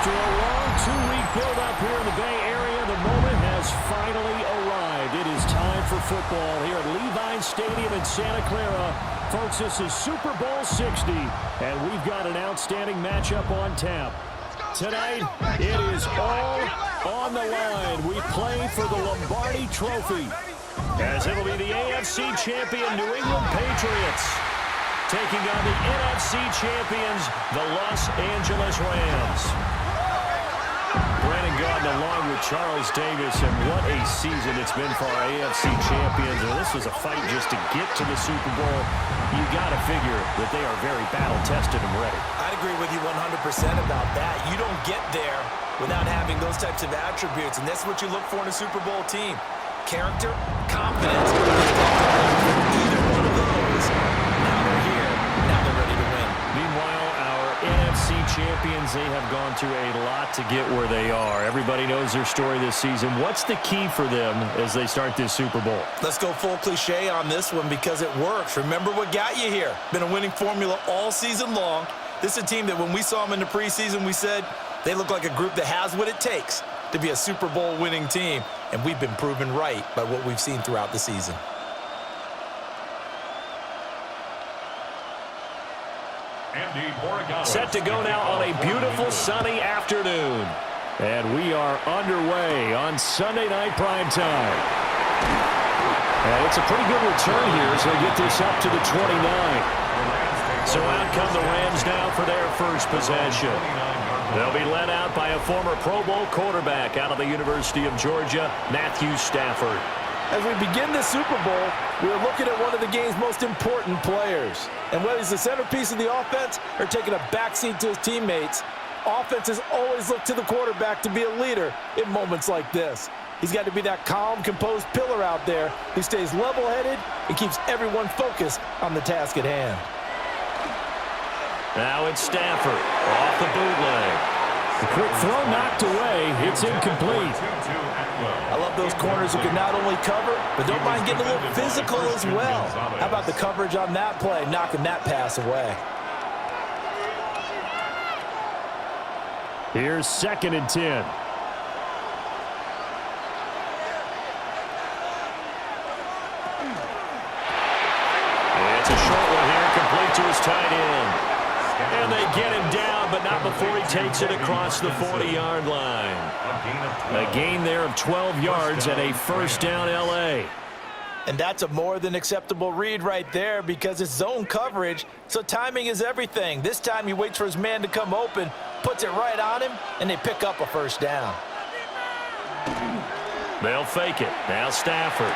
After a long two-week build-up here in the Bay Area, the moment has finally arrived. It is time for football here at Levi Stadium in Santa Clara. Folks, this is Super Bowl 60, and we've got an outstanding matchup on tap. Tonight, it is all on the line. We play for the Lombardi Trophy, as it'll be the AFC champion New England Patriots taking on the NFC champions, the Los Angeles Rams. Brandon Gaudin along with Charles Davis, and what a season it's been for our AFC champions. And this was a fight just to get to the Super Bowl. You got to figure that they are very battle-tested and ready. I'd agree with you 100% about that. You don't get there without having those types of attributes, and that's what you look for in a Super Bowl team. Character, confidence. Either one of those. Now they're here. Now they're ready to win. Meanwhile, our NFC champions, they have gone through a lot to get where they are. Everybody knows their story this season. What's the key for them as they start this Super Bowl? Let's go full cliche on this one because it works. Remember what got you here. Been a winning formula all season long. This is a team that when we saw them in the preseason, we said they look like a group that has what it takes to be a Super Bowl winning team. And we've been proven right by what we've seen throughout the season. Set to go now on a beautiful sunny afternoon. And we are underway on Sunday night primetime. And it's a pretty good return here as they get this up to the 29. So out come the Rams now for their first possession. They'll be led out by a former Pro Bowl quarterback out of the University of Georgia, Matthew Stafford. As we begin the Super Bowl, we're looking at one of the game's most important players. And whether he's the centerpiece of the offense or taking a backseat to his teammates, offenses always look to the quarterback to be a leader in moments like this. He's got to be that calm, composed pillar out there who stays level-headed and keeps everyone focused on the task at hand. Now it's Stafford off the bootleg. The quick throw knocked away. It's incomplete. I love those corners who can not only cover, but don't mind getting a little physical as well. How about the coverage on that play, knocking that pass away? Here's 2nd and 10. It's a short one here, complete to his tight end. And they get him down, but not before he takes it across the 40-yard line. A gain there of 12 yards and a first down L.A. And that's a more than acceptable read right there because it's zone coverage, so timing is everything. This time he waits for his man to come open, puts it right on him, and they pick up a first down. They'll fake it. Now Stafford.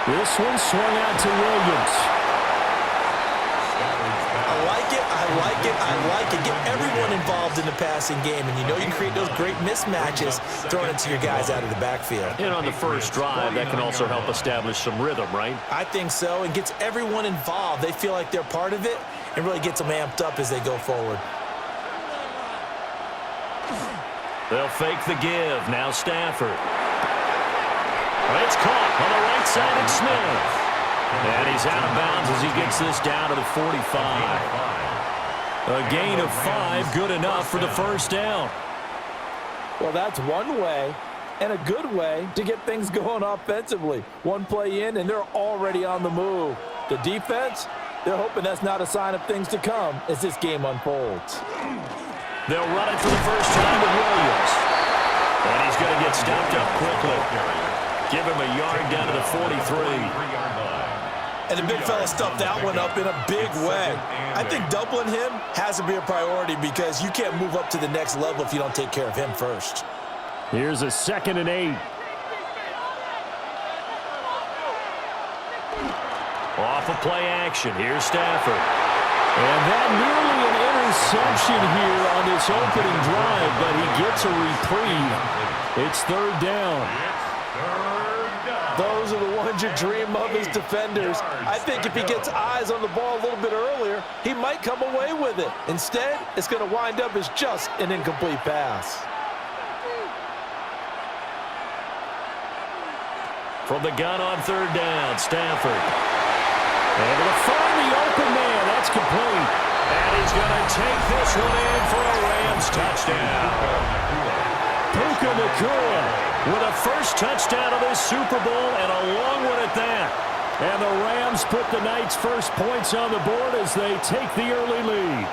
This one swung out to Williams. I like it. Get everyone involved in the passing game, and you know you can create those great mismatches throwing it to your guys out of the backfield. And on the first drive, that can also help establish some rhythm, right? I think so, and gets everyone involved. They feel like they're part of it and really gets them amped up as they go forward. They'll fake the give. Now Stafford. It's caught on the right side of Smith. And he's out of bounds as he gets this down to the 45. A gain of 5, good enough for the first down. Well, that's one way, and a good way to get things going offensively. One play in, and they're already on the move. The defense, they're hoping that's not a sign of things to come as this game unfolds. They'll run it for the first time with Williams. And he's going to get stopped up quickly. Give him a yard down to the 43. And the big fella stuffed that one up in a big way. I think doubling him has to be a priority because you can't move up to the next level if you don't take care of him first. Here's a 2nd and 8. Off of play action. Here's Stafford. And that nearly an interception here on this opening drive, but he gets a reprieve. It's 3rd down. Those are the ones you dream of as defenders. I think if he gets eyes on the ball a little bit earlier, he might come away with it. Instead, it's going to wind up as just an incomplete pass. From the gun on 3rd down, Stafford. Able to find the open man. That's complete. And he's going to take this one in for a Rams touchdown. good. With a first touchdown of this Super Bowl, and a long one at that. And the Rams put the night's first points on the board as they take the early lead.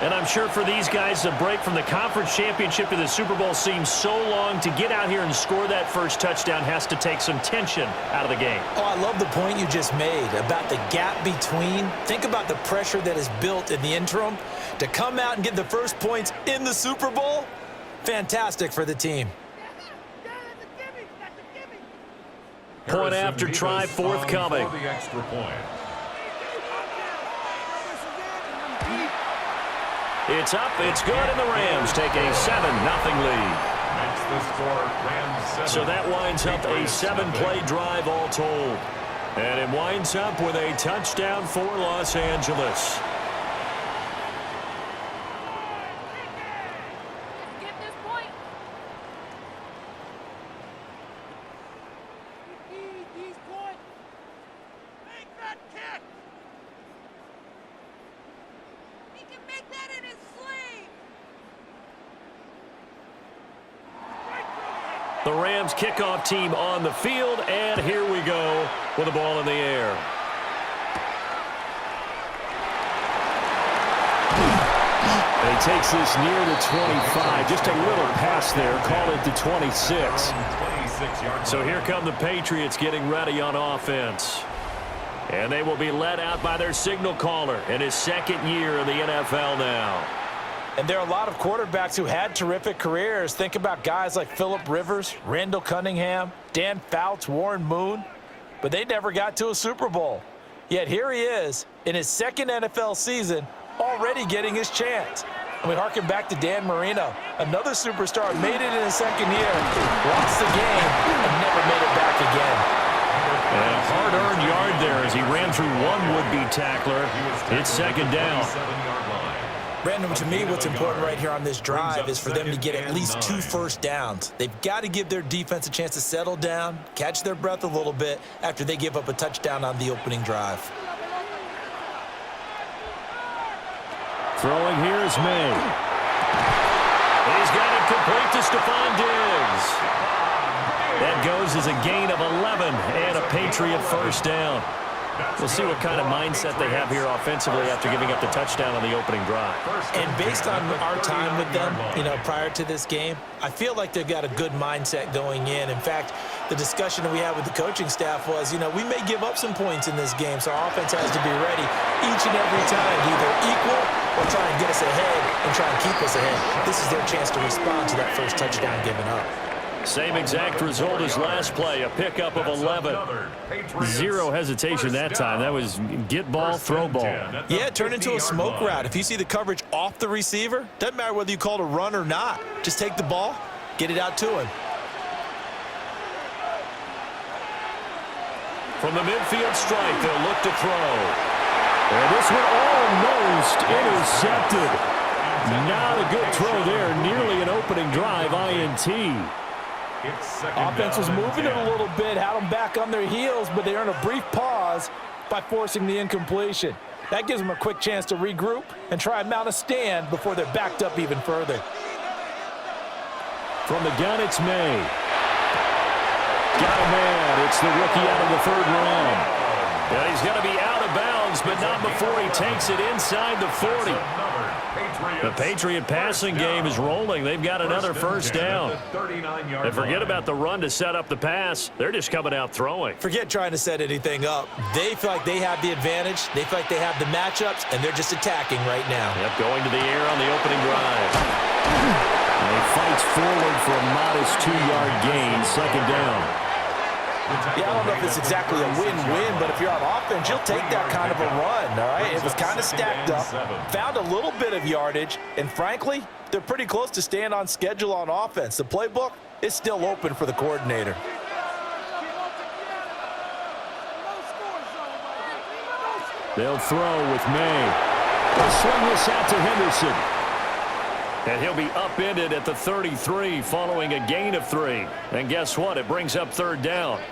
And I'm sure for these guys, the break from the conference championship to the Super Bowl seems so long. To get out here and score that first touchdown has to take some tension out of the game. Oh, I love the point you just made about the gap between. Think about the pressure that is built in the interim. To come out and get the first points in the Super Bowl, fantastic for the team. Point after try forthcoming. For the extra point. It's up, it's good, and the Rams take a 7-0 lead. Makes the score Rams 7. So that winds up a 7-play drive all told. And it winds up with a touchdown for Los Angeles. The Rams kickoff team on the field, and here we go with the ball in the air. And he takes this near the 25. Just a little pass there. Call it the 26. So here come the Patriots getting ready on offense. And they will be led out by their signal caller in his second year in the NFL now. And there are a lot of quarterbacks who had terrific careers. Think about guys like Phillip Rivers, Randall Cunningham, Dan Fouts, Warren Moon. But they never got to a Super Bowl. Yet here he is in his second NFL season, already getting his chance. And we harken back to Dan Marino, another superstar, made it in his second year, lost the game, and never made it back again. And a hard-earned yard there as he ran through one would-be tackler. It's second down. Brandon, to me, what's important right here on this drive is for them to get at least 2 first downs. They've got to give their defense a chance to settle down, catch their breath a little bit after they give up a touchdown on the opening drive. Throwing here is May. He's got it complete to Stephon Diggs. That goes as a gain of 11 and a Patriot first down. We'll see what kind of mindset they have here offensively after giving up the touchdown on the opening drive. And based on our time with them, prior to this game, I feel like they've got a good mindset going in. In fact, the discussion that we had with the coaching staff was, we may give up some points in this game, so our offense has to be ready each and every time to either equal or try and get us ahead and try and keep us ahead. This is their chance to respond to that first touchdown given up. Same exact result as last play, a pickup of 11. Zero hesitation that time. That was get ball, throw ball. Yeah, it turned into a smoke route. If you see the coverage off the receiver, doesn't matter whether you call it a run or not. Just take the ball, get it out to him. From the midfield stripe, they'll look to throw. And this one almost intercepted. Not a good throw there. Nearly an opening drive, INT. Offense was moving it a little bit, had them back on their heels, but they earned a brief pause by forcing the incompletion. That gives them a quick chance to regroup and try and mount a stand before they're backed up even further. From the gun, it's May. Got a man. It's the rookie out of the third round. Yeah, he's going to be out of bounds, but not before he takes it inside the 40. The Patriot passing game is rolling. They've got another first down. And forget about the run to set up the pass. They're just coming out throwing. Forget trying to set anything up. They feel like they have the advantage. They feel like they have the matchups, and they're just attacking right now. Yep, going to the air on the opening drive. And he fights forward for a modest 2-yard gain, second down. Yeah, I don't know if it's exactly a win-win, but if you're on offense, you'll take that kind of a run, all right? It was kind of stacked up, found a little bit of yardage, and frankly, they're pretty close to staying on schedule on offense. The playbook is still open for the coordinator. They'll throw with May. They'll swing this out to Henderson. And he'll be upended at the 33 following a gain of 3. And guess what? It brings up third down.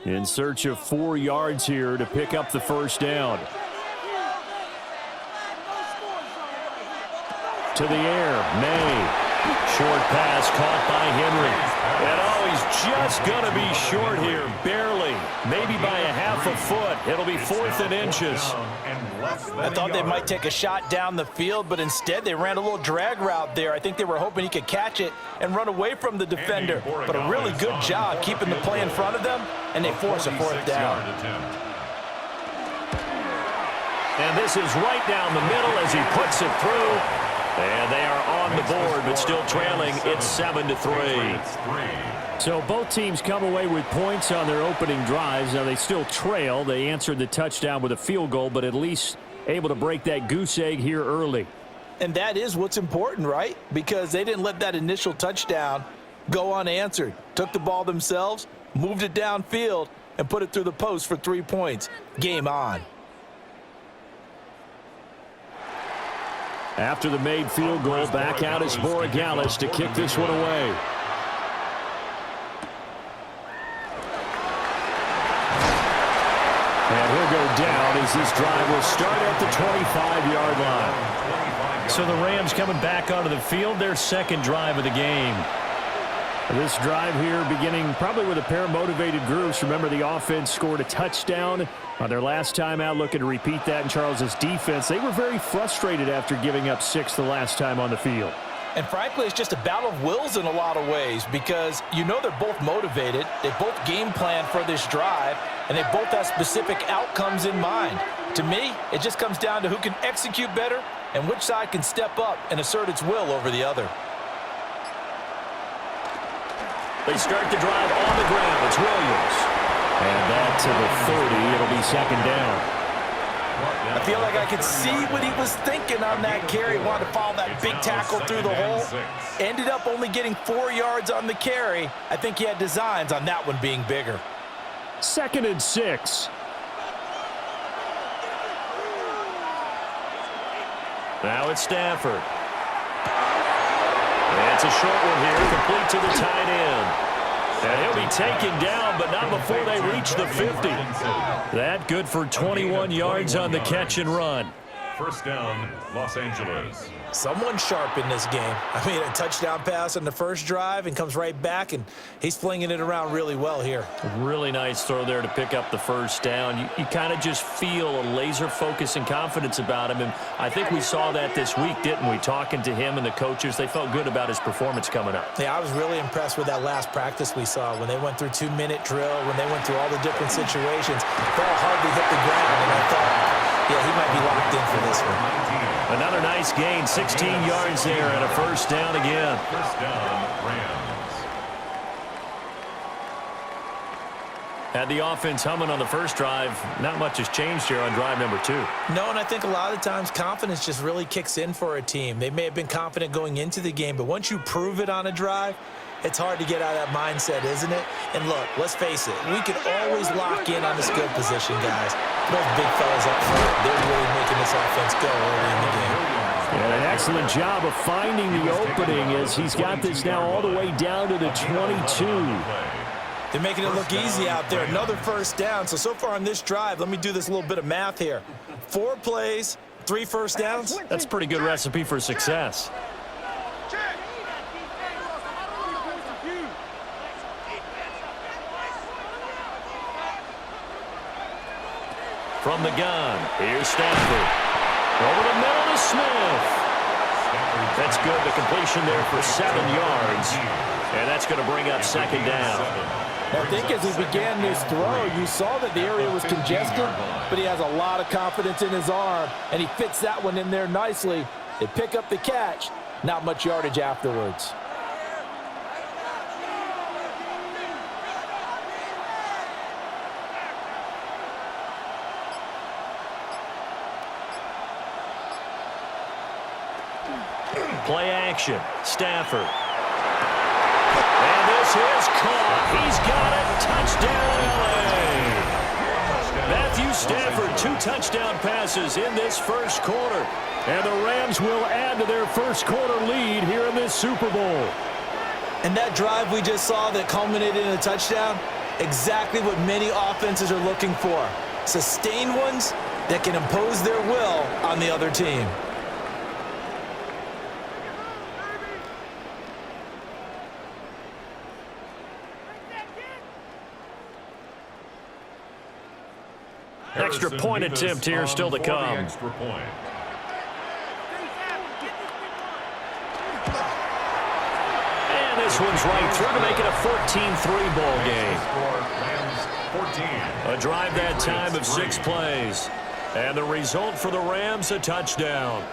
In search of 4 yards here to pick up the first down. To the air, May. Short pass caught by Henry. And he's just going to be short here, barely. Maybe by a half a foot. It'll be 4th and inches. I thought they might take a shot down the field, but instead they ran a little drag route there. I think they were hoping he could catch it and run away from the defender. But a really good job keeping the play in front of them, and they force a 4th down. And this is right down the middle as he puts it through. And they are on the board, but still trailing. It's 7-3. So both teams come away with points on their opening drives. Now they still trail. They answered the touchdown with a field goal, but at least able to break that goose egg here early. And that is what's important, right? Because they didn't let that initial touchdown go unanswered. Took the ball themselves, moved it downfield, and put it through the post for 3 points. Game on. After the made field goal, back out is Borregales to kick this one away. And he'll go down as this drive will start at the 25-yard line. So the Rams coming back onto the field, their second drive of the game. This drive here beginning probably with a pair of motivated groups. Remember, the offense scored a touchdown on their last time out, looking to repeat that in Charles's defense. They were very frustrated after giving up 6 the last time on the field. And frankly, it's just a battle of wills in a lot of ways because you know they're both motivated. They both game plan for this drive, and they both have specific outcomes in mind. To me, it just comes down to who can execute better and which side can step up and assert its will over the other. They start the drive on the ground. It's Williams. And back to the 30. It'll be second down. I feel like I could see what he was thinking on that carry. Wanted to follow that big tackle through the hole. Ended up only getting 4 yards on the carry. I think he had designs on that one being bigger. 2nd and 6. Now it's Stafford. It's a short one here, complete to the tight end. And he'll be taken down, but not before they reach the 50. That good for 21 yards on the catch and run. First down, Los Angeles. Someone sharp in this game. I mean, a touchdown pass on the first drive and comes right back, and he's flinging it around really well here. Really nice throw there to pick up the first down. You kind of just feel a laser focus and confidence about him, and I think we saw that this week, didn't we? Talking to him and the coaches, they felt good about his performance coming up. Yeah, I was really impressed with that last practice we saw when they went through 2-minute drill, when they went through all the different situations. Ball hardly hit the ground, and I thought, yeah, he might be locked in for this one. Another nice gain, 16 yards there, and a first down again. First down, Rams. Had the offense humming on the first drive. Not much has changed here on drive number 2. No, and I think a lot of times confidence just really kicks in for a team. They may have been confident going into the game, but once you prove it on a drive, it's hard to get out of that mindset, isn't it? And look, let's face it, we can always lock in on the skill position, guys. Those big fellas up front, they're really making this offense go early in the game. And an excellent job of finding the opening as he's got this now all the way down to the 22. They're making it look easy out there. Another first down. So far on this drive, let me do this little bit of math here. 4 plays, 3 first downs. That's a pretty good recipe for success. From the gun, here's Stafford. Over the middle to Smith. That's good. The completion there for 7 yards. And that's going to bring up second down. I think as he began this throw, you saw that the area was congested, but he has a lot of confidence in his arm, and he fits that one in there nicely. They pick up the catch, not much yardage afterwards. Play action. Stafford. And this is caught. He's got it. Touchdown, LA. Matthew Stafford, 2 touchdown passes in this first quarter. And the Rams will add to their first quarter lead here in this Super Bowl. And that drive we just saw that culminated in a touchdown, Exactly what many offenses are looking for. Sustained ones that can impose their will on the other team. Extra point attempt here still to come. Extra point. And this one's right through to make it a 14-3 ball game. Score, Rams 14. A drive that time of 6 plays. And the result for the Rams, a touchdown.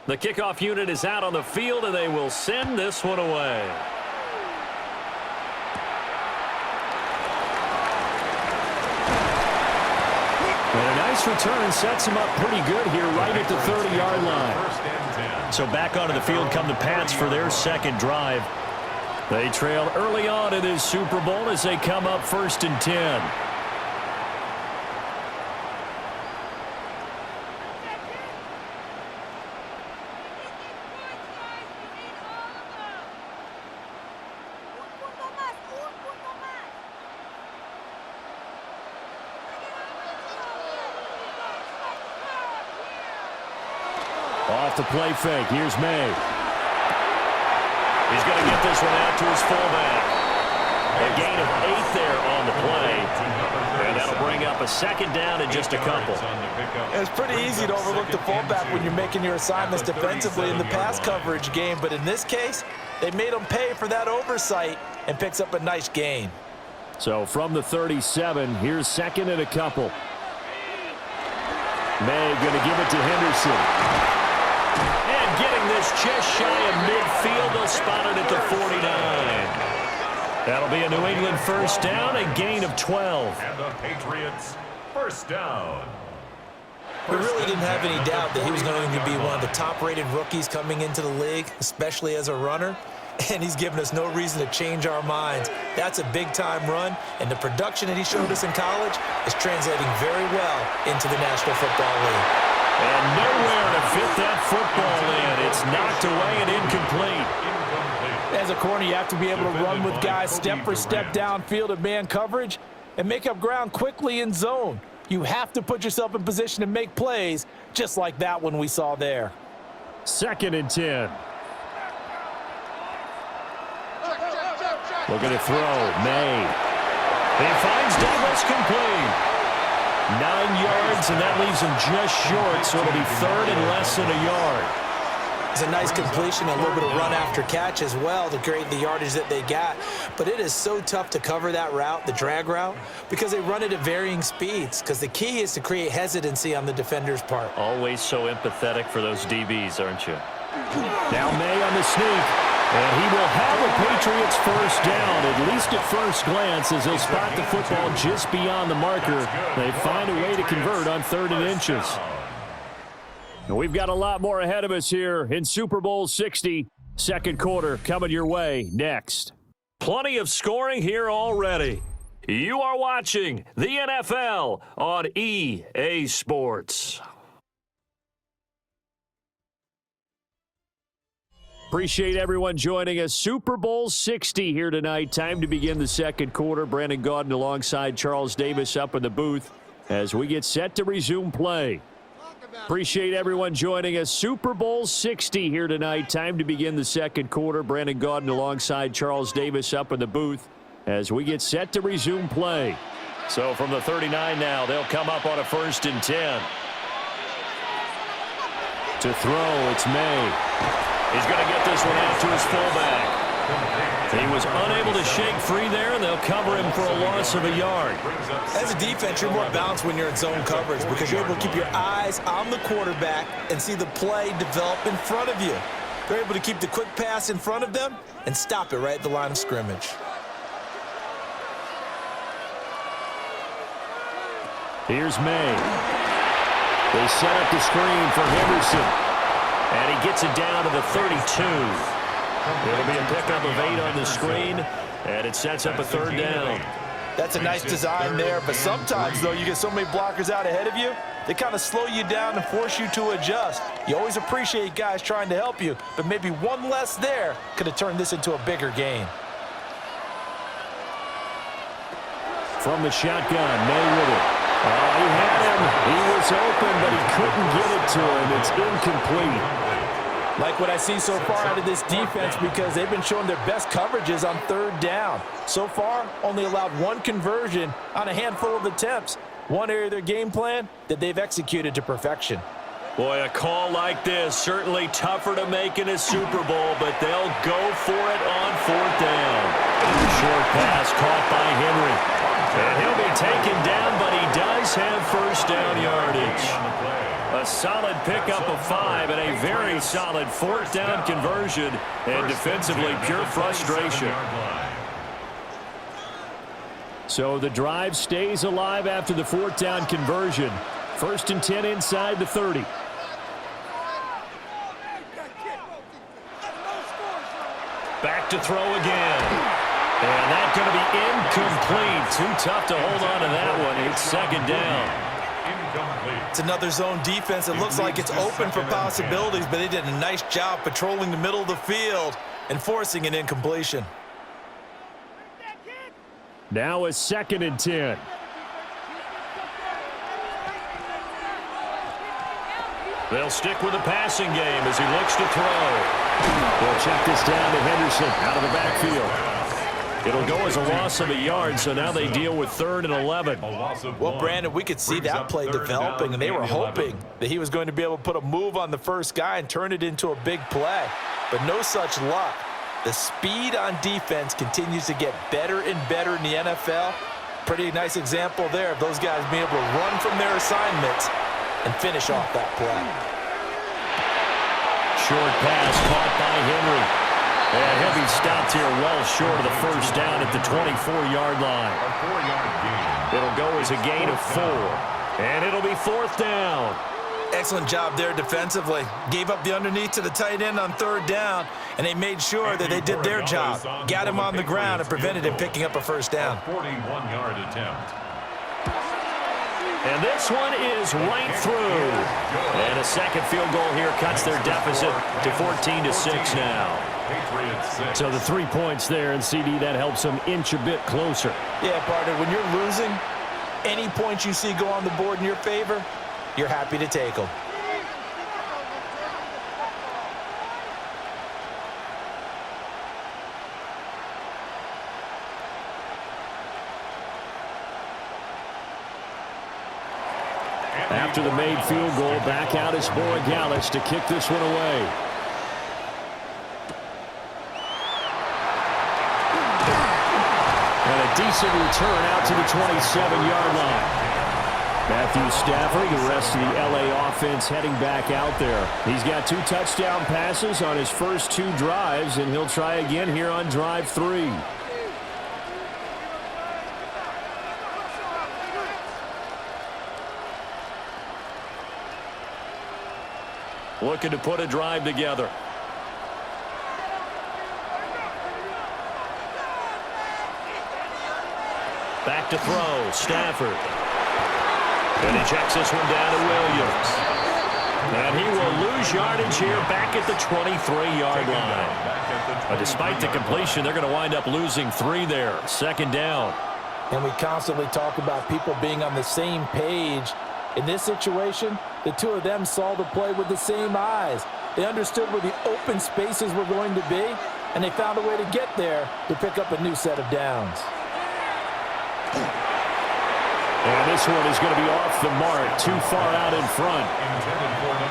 The kickoff unit is out on the field, and they will send this one away. And a nice return sets him up pretty good here right at the 30-yard line. First and 10. So back onto the field come the Pats for their second drive. They trail early on in this Super Bowl as they come up 1st and 10. Off the play fake. Here's May. He's going to get this one out to his fullback. A gain of 8 there on the play. And that'll bring up a second down in just a couple. It's pretty easy to overlook the fullback when you're making your assignments defensively in the pass coverage game. But in this case, they made him pay for that oversight and picks up a nice gain. So from the 37, here's 2nd and a couple. May going to give it to Henderson. And getting this just shy of midfield, they'll spot it at the 49. That'll be a New England first down, a gain of 12. And the Patriots first down. We really didn't have any doubt that he was going to be one of the top-rated rookies coming into the league, especially as a runner. And he's given us no reason to change our minds. That's a big-time run, and the production that he showed us in college is translating very well into the National Football League. And nowhere to fit that football in. It's knocked away and incomplete. As a corner, you have to be able to run with guys step for step downfield in man coverage and make up ground quickly in zone. You have to put yourself in position to make plays, just like that one we saw there. 2nd and 10. Looking to throw. May. He finds Douglas complete. 9 yards, and that leaves him just short, so it'll be 3rd and less than a yard. It's a nice completion, a little bit of run after catch as well to create the yardage that they got. But it is so tough to cover that route, the drag route, because they run it at varying speeds, because the key is to create hesitancy on the defender's part. Always so empathetic for those DBs, aren't you? Now May on the sneak. And he will have a Patriots first down, at least at first glance, as they spot the football just beyond the marker. They find a way to convert on 3rd and inches. And we've got a lot more ahead of us here in Super Bowl 60. Second quarter coming your way next. Plenty of scoring here already. You are watching the NFL on EA Sports. Appreciate everyone joining us. Super Bowl 60 here tonight. Time to begin the second quarter. Brandon Gaudin alongside Charles Davis up in the booth as we get set to resume play. Appreciate everyone joining us. Super Bowl 60 here tonight. Time to begin the second quarter. Brandon Gaudin alongside Charles Davis up in the booth as we get set to resume play. So from the 39 now, they'll come up on a 1st and 10. To throw, it's May. He's going to get this one out to his fullback. He was unable to shake free there, and they'll cover him for a loss of a yard. As a defense, you're more balanced when you're in zone coverage because you're able to keep your eyes on the quarterback and see the play develop in front of you. They're able to keep the quick pass in front of them and stop it right at the line of scrimmage. Here's May. They set up the screen for Henderson. And he gets it down to the 32. It'll be a pickup of 8 on the screen, and it sets up a 3rd down. That's a nice design there, but sometimes, though, you get so many blockers out ahead of you, they kind of slow you down and force you to adjust. You always appreciate guys trying to help you, but maybe one less there could have turned this into a bigger game. From the shotgun, May with it. Oh, he had him. He was open, but he couldn't get it to him. It's incomplete. Like what I see so far out of this defense, because they've been showing their best coverages on 3rd down. So far, only allowed 1 conversion on a handful of attempts. One area of their game plan that they've executed to perfection. Boy, a call like this, certainly tougher to make in a Super Bowl, but they'll go for it on 4th down. Short pass caught by Henry. And he'll be taken down, but he does have 1st down yardage. A solid pickup of 5 and a very solid 4th down conversion, and defensively pure frustration. So the drive stays alive after the 4th down conversion. 1st and 10 inside the 30. Back to throw again. And that's going to be incomplete. Too tough to hold on to that one. It's 2nd down. It's another zone defense. It looks like it's open for possibilities, but they did a nice job patrolling the middle of the field and forcing an incompletion. Now a 2nd and 10. They'll stick with the passing game as he looks to throw. They'll check this down to Henderson out of the backfield. It'll go as a loss of a yard, so now they deal with 3rd and 11. Well, Brandon, we could see that play developing, and they were hoping that he was going to be able to put a move on the first guy and turn it into a big play. But no such luck. The speed on defense continues to get better and better in the NFL. Pretty nice example there of those guys being able to run from their assignments and finish off that play. Short pass caught by Henry. And he'll be stopped here well short of the 1st down at the 24-yard line. It'll go as a gain of 4. And it'll be 4th down. Excellent job there defensively. Gave up the underneath to the tight end on 3rd down, and they made sure that they did their job. Got him on the ground and prevented him picking up a 1st down. 41-yard attempt. And this one is right through. And a 2nd field goal here cuts their deficit to 14-6 now. So the 3 points there, and CD, that helps them inch a bit closer. Yeah, partner, when you're losing, any points you see go on the board in your favor, you're happy to take them. After the made field goal, back out is Borregales to kick this one away. And a decent return out to the 27-yard line. Matthew Stafford, the rest of the LA offense heading back out there. He's got 2 touchdown passes on his first 2 drives, and he'll try again here on drive 3. Looking to put a drive together. Back to throw, Stafford. And he checks this one down to Williams. And he will lose yardage here back at the 23-yard line. Despite the completion, they're going to wind up losing 3 there. 2nd down. And we constantly talk about people being on the same page. In this situation, the 2 of them saw the play with the same eyes. They understood where the open spaces were going to be, and they found a way to get there to pick up a new set of downs. And this one is going to be off the mark, too far out in front.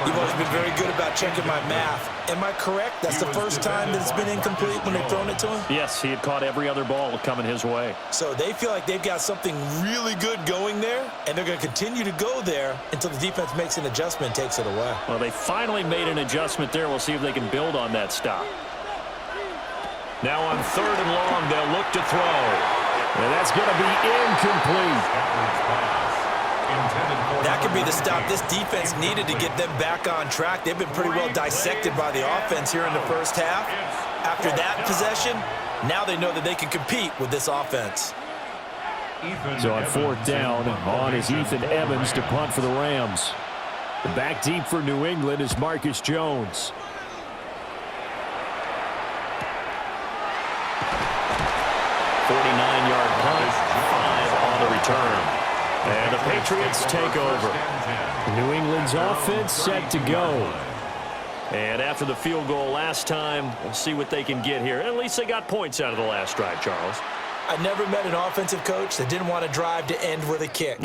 You've always been very good about checking my math. Am I correct? That's the first time that it's been incomplete when they've thrown it to him? Yes, he had caught every other ball coming his way. So they feel like they've got something really good going there, and they're going to continue to go there until the defense makes an adjustment and takes it away. Well, they finally made an adjustment there. We'll see if they can build on that stop. Now on 3rd and long, they'll look to throw. And that's going to be incomplete. That that could be the stop this defense needed to get them back on track. They've been pretty well dissected by the offense here in the first half. After that possession, now they know that they can compete with this offense. So on fourth down, on is Ethan Evans to punt for the Rams. The back deep for New England is Marcus Jones. Yard punt, 5 on the return. And the Patriots take over. New England's offense set to go. And after the field goal last time, we'll see what they can get here. At least they got points out of the last drive, Charles. I never met an offensive coach that didn't want to drive to end with a kick.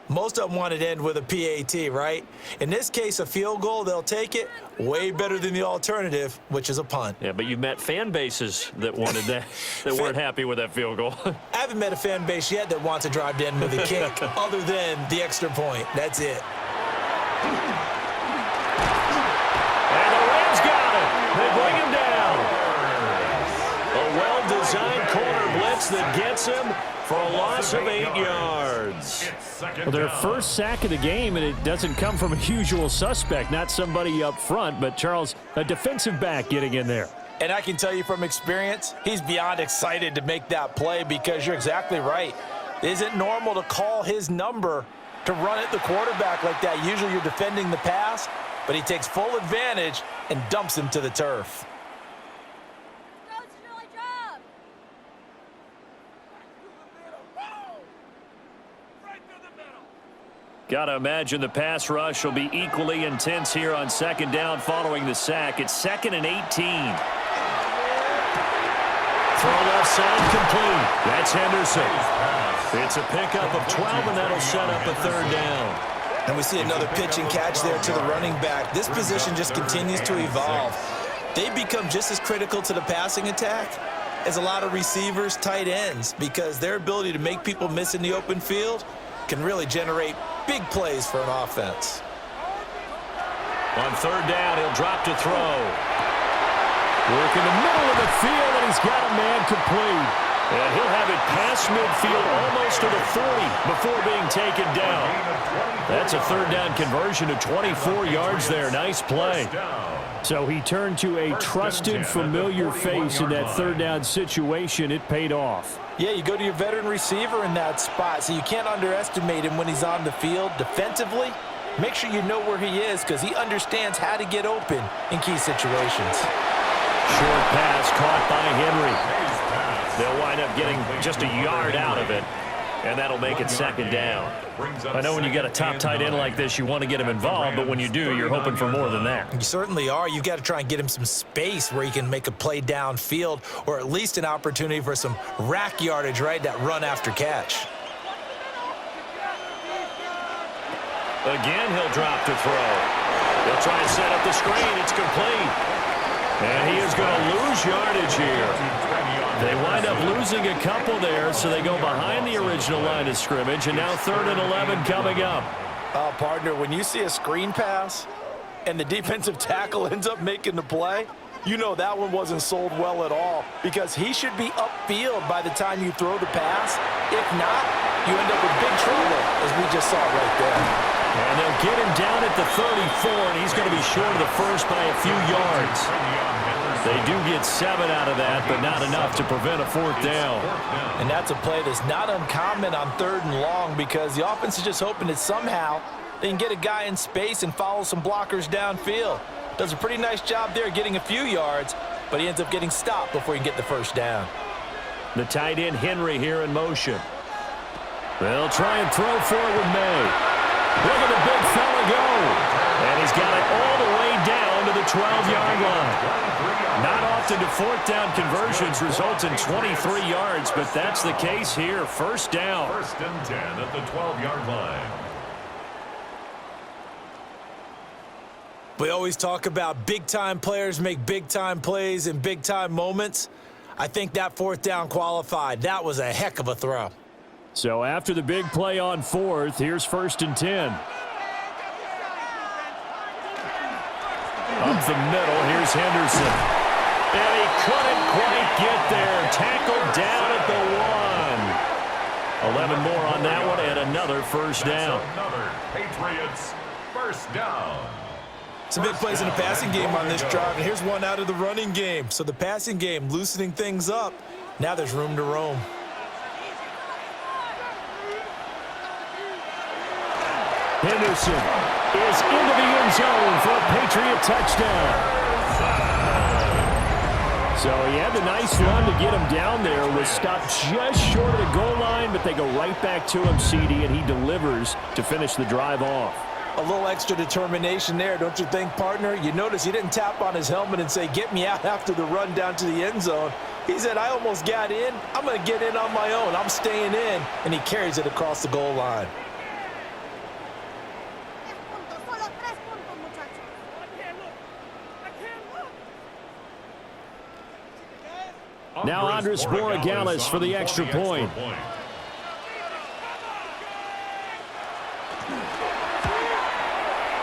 Most of them wanted to end with a PAT, right? In this case, a field goal, they'll take it. Way better than the alternative, which is a punt. Yeah, but you've met fan bases that wanted that, that weren't happy with that field goal. I haven't met a fan base yet that wants to drive to end with a kick other than the extra point. That's it. And the Rams got it. They bring him down. A well-designed corner blitz that gets him for a loss of 8 yards. Well, their first sack of the game, and it doesn't come from a usual suspect, not somebody up front, but Charles, a defensive back getting in there. And I can tell you from experience, he's beyond excited to make that play because you're exactly right. It isn't normal to call his number to run at the quarterback like that. Usually you're defending the pass, but he takes full advantage and dumps him to the turf. Got to imagine the pass rush will be equally intense here on second down following the sack. It's 2nd and 18. Throw left side complete. That's Henderson. It's a pickup of 12, and that'll set up a 3rd down. And we see another pitch and catch there to the running back. This position just continues to evolve. They become just as critical to the passing attack as a lot of receivers, tight ends, because their ability to make people miss in the open field can really generate big plays for an offense. On 3rd down, he'll drop to throw. Work in the middle of the field, and he's got a man complete. And he'll have it past midfield almost to the 40 before being taken down. That's a 3rd down conversion to 24 yards there. Nice play. So he turned to a trusted, familiar face in that 3rd down situation. It paid off. Yeah, you go to your veteran receiver in that spot, so you can't underestimate him when he's on the field defensively. Make sure you know where he is because he understands how to get open in key situations. Short pass caught by Henry. They'll wind up getting just a yard out of it, and that'll make it 2nd down. I know when you got a top tight end like this, you want to get him involved, but when you do, you're hoping for more than that. You certainly are. You've got to try and get him some space where he can make a play downfield or at least an opportunity for some rack yardage, right, that run after catch. Again, he'll drop to throw. He'll try and set up the screen. It's complete. And he is going to lose yardage here. They wind up losing a couple there, so they go behind the original line of scrimmage, and now 3rd and 11 coming up. Partner, when you see a screen pass and the defensive tackle ends up making the play, you know that one wasn't sold well at all because he should be upfield by the time you throw the pass. If not, you end up with big trouble, as we just saw right there. And they'll get him down at the 34, and he's going to be short of the first by a few yards. They do get 7 out of that, but not enough to prevent a 4th down. And that's a play that's not uncommon on 3rd and long because the offense is just hoping that somehow they can get a guy in space and follow some blockers downfield. Does a pretty nice job there getting a few yards, but he ends up getting stopped before he can get the 1st down. The tight end Henry here in motion. They'll try and throw for it with May. Look at the big fella go. And he's got it all the way down to the 12-yard line. Not often do 4th down conversions result in 23 yards, but that's the case here. 1st down. 1st and 10 at the 12-yard line. We always talk about big-time players make big-time plays in big-time moments. I think that 4th down qualified. That was a heck of a throw. So after the big play on 4th, here's 1st and 10. Up the middle, here's Henderson. And he couldn't quite get there. Tackled down at the 1. 11 more on that one and another first down. Another Patriots first down. Some big plays in the passing game on this drive, and here's one out of the running game. So the passing game loosening things up. Now there's room to roam. Henderson is into the end zone for a Patriot touchdown. So he had the nice run to get him down there. Was stopped just short of the goal line, but they go right back to him, CD, and he delivers to finish the drive off. A little extra determination there, don't you think, partner? You notice he didn't tap on his helmet and say, get me out after the run down to the end zone. He said, I almost got in. I'm going to get in on my own. I'm staying in. And he carries it across the goal line. Now Andres Borregales for the extra point.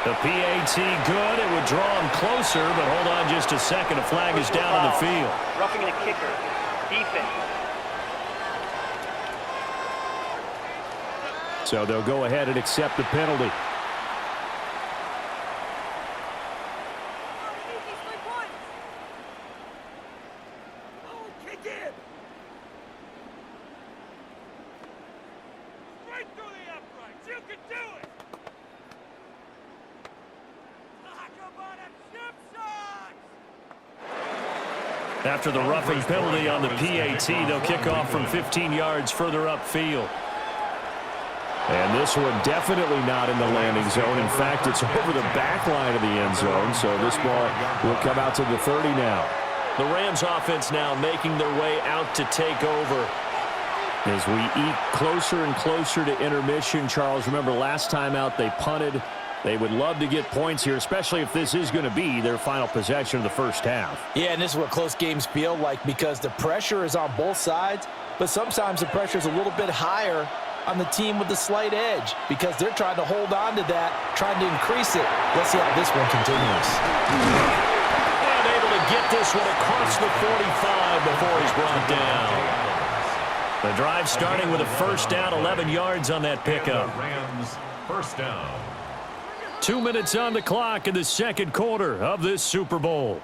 The PAT good. It would draw him closer, but hold on just a second. A flag is down on the field. Roughing the kicker. Defense. So they'll go ahead and accept the penalty. After the roughing penalty on the PAT, they'll kick off from 15 yards further upfield. And this one definitely not in the landing zone. In fact, it's over the back line of the end zone. So this ball will come out to the 30 now. The Rams offense now making their way out to take over. As we eat closer and closer to intermission, Charles, remember last time out they punted. They would love to get points here, especially if this is going to be their final possession of the first half. Yeah, and this is what close games feel like because the pressure is on both sides, but sometimes the pressure is a little bit higher on the team with the slight edge because they're trying to hold on to that, trying to increase it. Let's see how this one continues. And able to get this one across the 45 before he's brought down. The drive starting with a first down, 11 yards on that pickup. Rams first down. 2 minutes on the clock in the second quarter of this Super Bowl.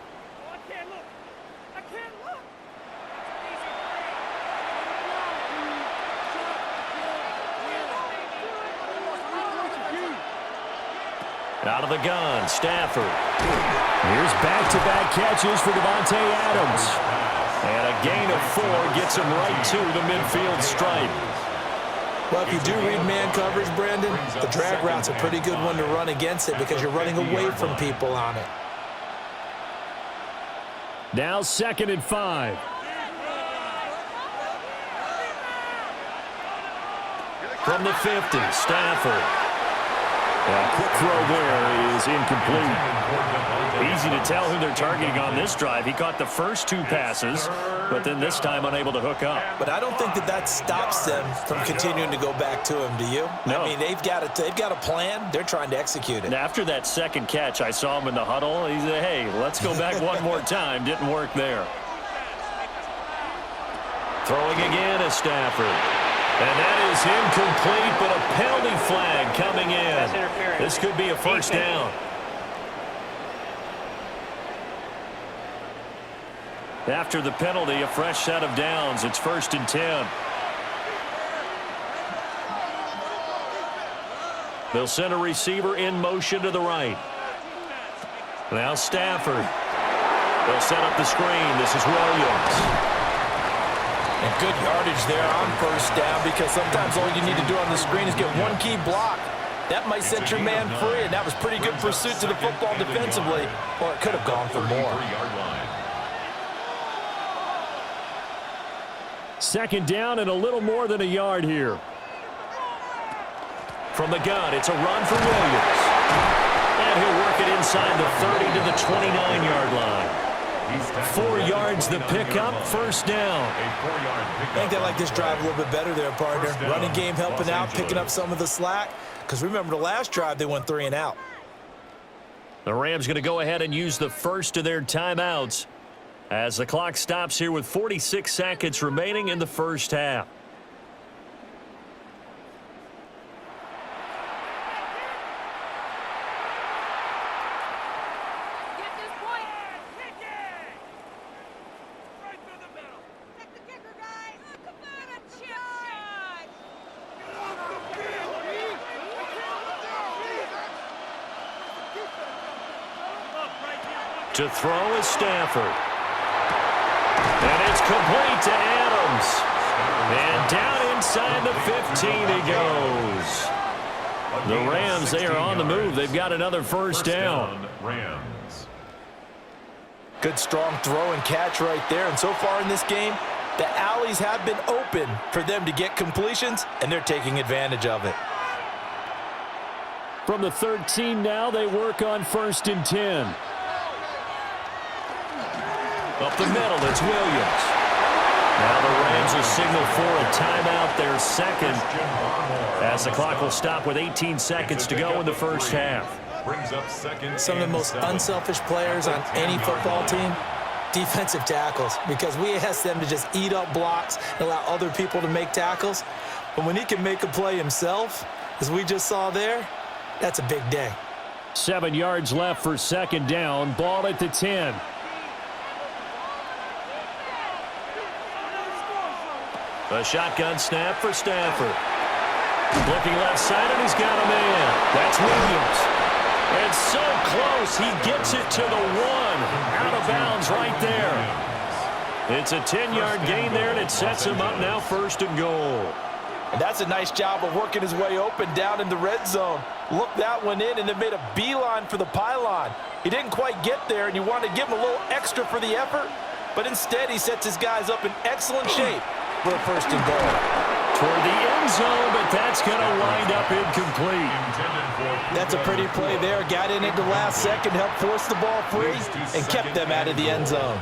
Out of the gun, Stafford. Here's back-to-back catches for Devontae Adams. And a gain of 4 gets him right to the midfield stripe. Well, if you do read man coverage, Brandon, the drag route's a pretty good one to run against it because you're running away from people on it. Now 2nd and 5. From the 50, Stafford. A quick throw there is incomplete. Easy to tell who they're targeting on this drive. He caught the first 2 passes, but then this time unable to hook up. But I don't think that stops them from continuing to go back to him, do you? No. I mean, they've got a plan. They're trying to execute it. And after that second catch, I saw him in the huddle. He said, hey, let's go back one more time. Didn't work there. Throwing again is Stafford. And that is incomplete, but a penalty flag coming in. This could be a first down. After the penalty, a fresh set of downs. It's 1st and 10. They'll send a receiver in motion to the right. Now Stafford. They'll set up the screen. This is Williams. And good yardage there on first down because sometimes all you need to do on the screen is get one key block. That might set your man free, and that was pretty good pursuit to the football defensively, or it could have gone for more. 2nd down and a little more than a yard here. From the gun, it's a run for Williams. And he'll work it inside the 30 to the 29-yard line. 4 yards the pickup, first down. I think they like this drive a little bit better there, partner. Running game helping out, picking up some of the slack. Because remember, the last drive, they went 3 and out. The Rams going to go ahead and use the first of their timeouts as the clock stops here with 46 seconds remaining in the first half. To throw is Stafford. And it's complete to Adams. And down inside the 15 he goes. The Rams, they are on the move. They've got another first down. Rams. Good strong throw and catch right there. And so far in this game, the alleys have been open for them to get completions, and they're taking advantage of it. From the 13 now, they work on 1st and 10. Up the middle, it's Williams. Now the Rams will signal for a timeout, their second, as the clock will stop with 18 seconds to go in the first half. Some of the most unselfish players on any football team, defensive tackles, because we ask them to just eat up blocks and allow other people to make tackles. But when he can make a play himself, as we just saw there, that's a big day. 7 yards left for 2nd down. Ball at the 10. A shotgun snap for Stafford. Looking left side, and he's got a man. That's Williams. And so close, he gets it to the 1. Out of bounds right there. It's a 10-yard gain there, and it sets him up now 1st and goal. And that's a nice job of working his way open down in the red zone. Looked that one in and then made a beeline for the pylon. He didn't quite get there, and you want to give him a little extra for the effort, but instead he sets his guys up in excellent shape for a 1st and goal. Toward the end zone, but that's going to wind up incomplete. That's a pretty play there. Got in at the last second, helped force the ball free, and kept them out of the end zone.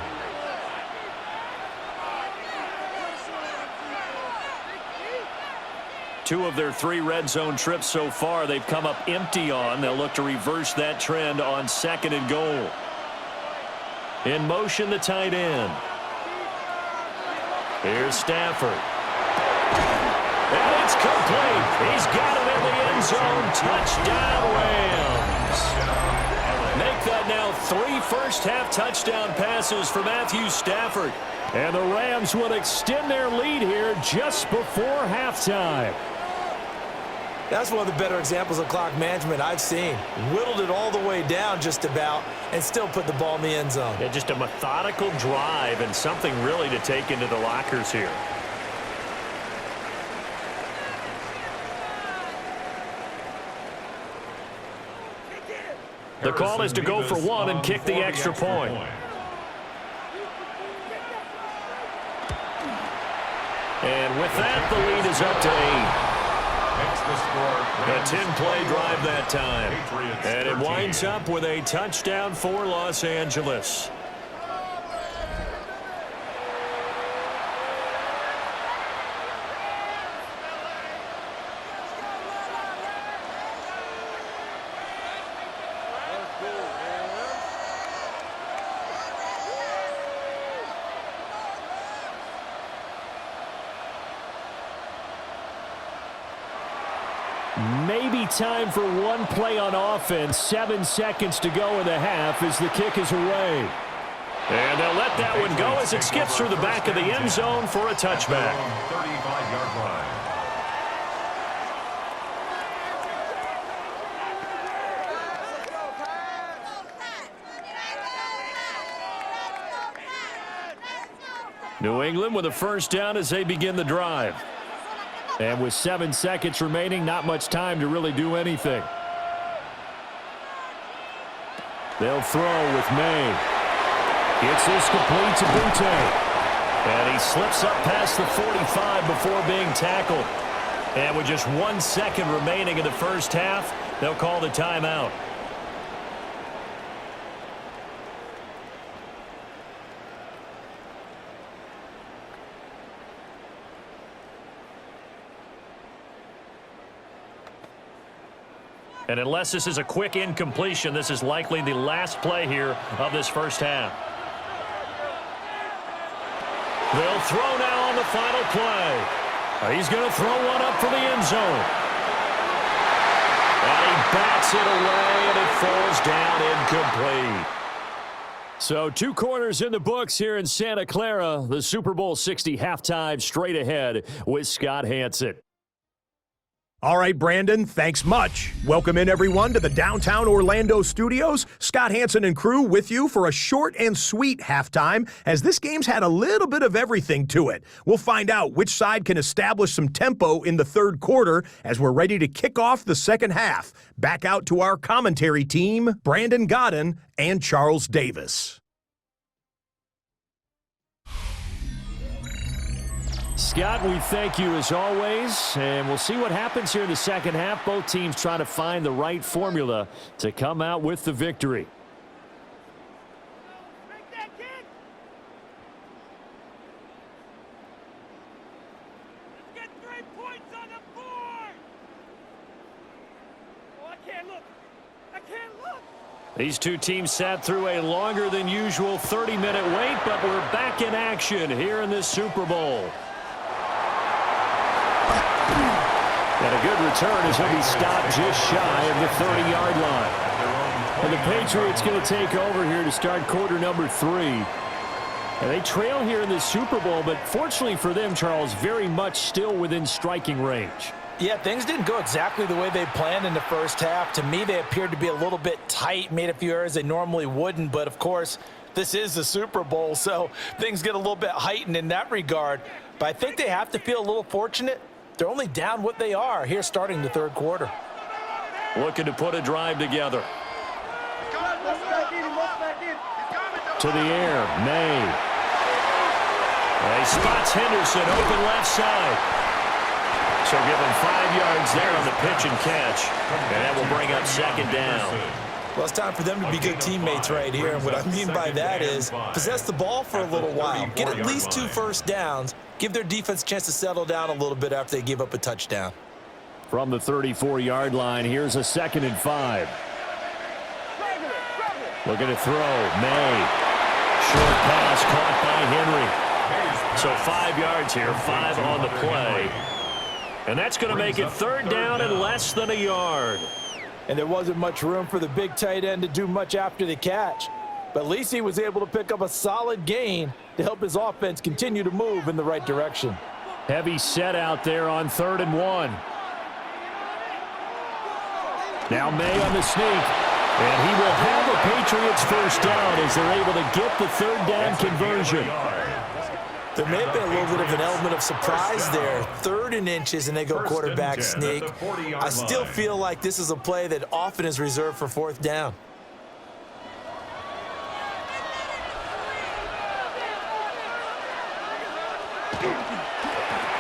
Two of their 3 red zone trips so far, they've come up empty on. They'll look to reverse that trend on 2nd and goal. In motion, the tight end. Here's Stafford. And it's complete. He's got it in the end zone. Touchdown, Rams. Make that now 3 first-half touchdown passes for Matthew Stafford. And the Rams would extend their lead here just before halftime. That's one of the better examples of clock management I've seen. Whittled it all the way down just about and still put the ball in the end zone. Yeah, just a methodical drive and something really to take into the lockers here. The call is to go for 1 and kick the extra point. And with that, the lead is up to 8. A 10-play drive that time. And it winds up with a touchdown for Los Angeles. Maybe time for one play on offense. 7 seconds to go in the half as the kick is away. And they'll let that one go as it skips through the back of the end zone for a touchback. 35-yard line. New England with a first down as they begin the drive. And with 7 seconds remaining, not much time to really do anything. They'll throw with May. Gets this complete to Butte. And he slips up past the 45 before being tackled. And with just 1 second remaining in the first half, they'll call the timeout. And unless this is a quick incompletion, this is likely the last play here of this first half. They'll throw now on the final play. He's going to throw one up for the end zone. And he bats it away, and it falls down incomplete. So 2 quarters in the books here in Santa Clara. The Super Bowl 60 halftime straight ahead with Scott Hanson. All right, Brandon, thanks much. Welcome in, everyone, to the downtown Orlando studios. Scott Hansen and crew with you for a short and sweet halftime, as this game's had a little bit of everything to it. We'll find out which side can establish some tempo in the third quarter as we're ready to kick off the second half. Back out to our commentary team, Brandon Godden and Charles Davis. Scott, we thank you as always, and we'll see what happens here in the second half. Both teams trying to find the right formula to come out with the victory. Make that kick. Let's get 3 points on the board. Oh, I can't look. I can't look. These two teams sat through a longer than usual 30-minute wait, but we're back in action here in this Super Bowl. And a good return as he'll be stopped just shy of the 30-yard line. And the Patriots going to take over here to start quarter number 3. And they trail here in the Super Bowl, but fortunately for them, Charles, very much still within striking range. Yeah, things didn't go exactly the way they planned in the first half. To me, they appeared to be a little bit tight, made a few errors they normally wouldn't. But, of course, this is the Super Bowl, so things get a little bit heightened in that regard. But I think they have to feel a little fortunate. They're only down what they are here starting the third quarter. Looking to put a drive together. To the air, May. He spots Henderson, open left side. So give him 5 yards there on the pitch and catch. And that will bring up second down. Well, it's time for them to be good teammates right here. And what I mean by that is possess the ball for a little while. Get at least 2 first downs. Give their defense a chance to settle down a little bit after they give up a touchdown. From the 34-yard line, here's a 2nd and 5. Looking to throw. May. Short pass caught by Henry. So 5 yards here, 5 on the play. And that's going to make it third down and less than a yard. And there wasn't much room for the big tight end to do much after the catch. But at least he was able to pick up a solid gain to help his offense continue to move in the right direction. Heavy set out there on 3rd and 1. Now May on the sneak. And he will have the Patriots first down as they're able to get the third down conversion. There may have been a little bit of an element of surprise there. 3rd and inches, and they go quarterback sneak. I still feel like this is a play that often is reserved for 4th down.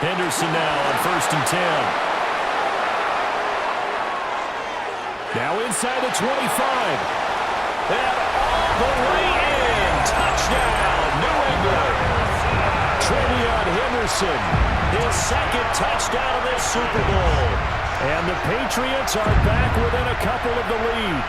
Henderson now on 1st and 10. Now inside the 25. And all the way in. Touchdown, New England. Trevion Henderson, his 2nd touchdown of this Super Bowl. And the Patriots are back within a couple of the lead.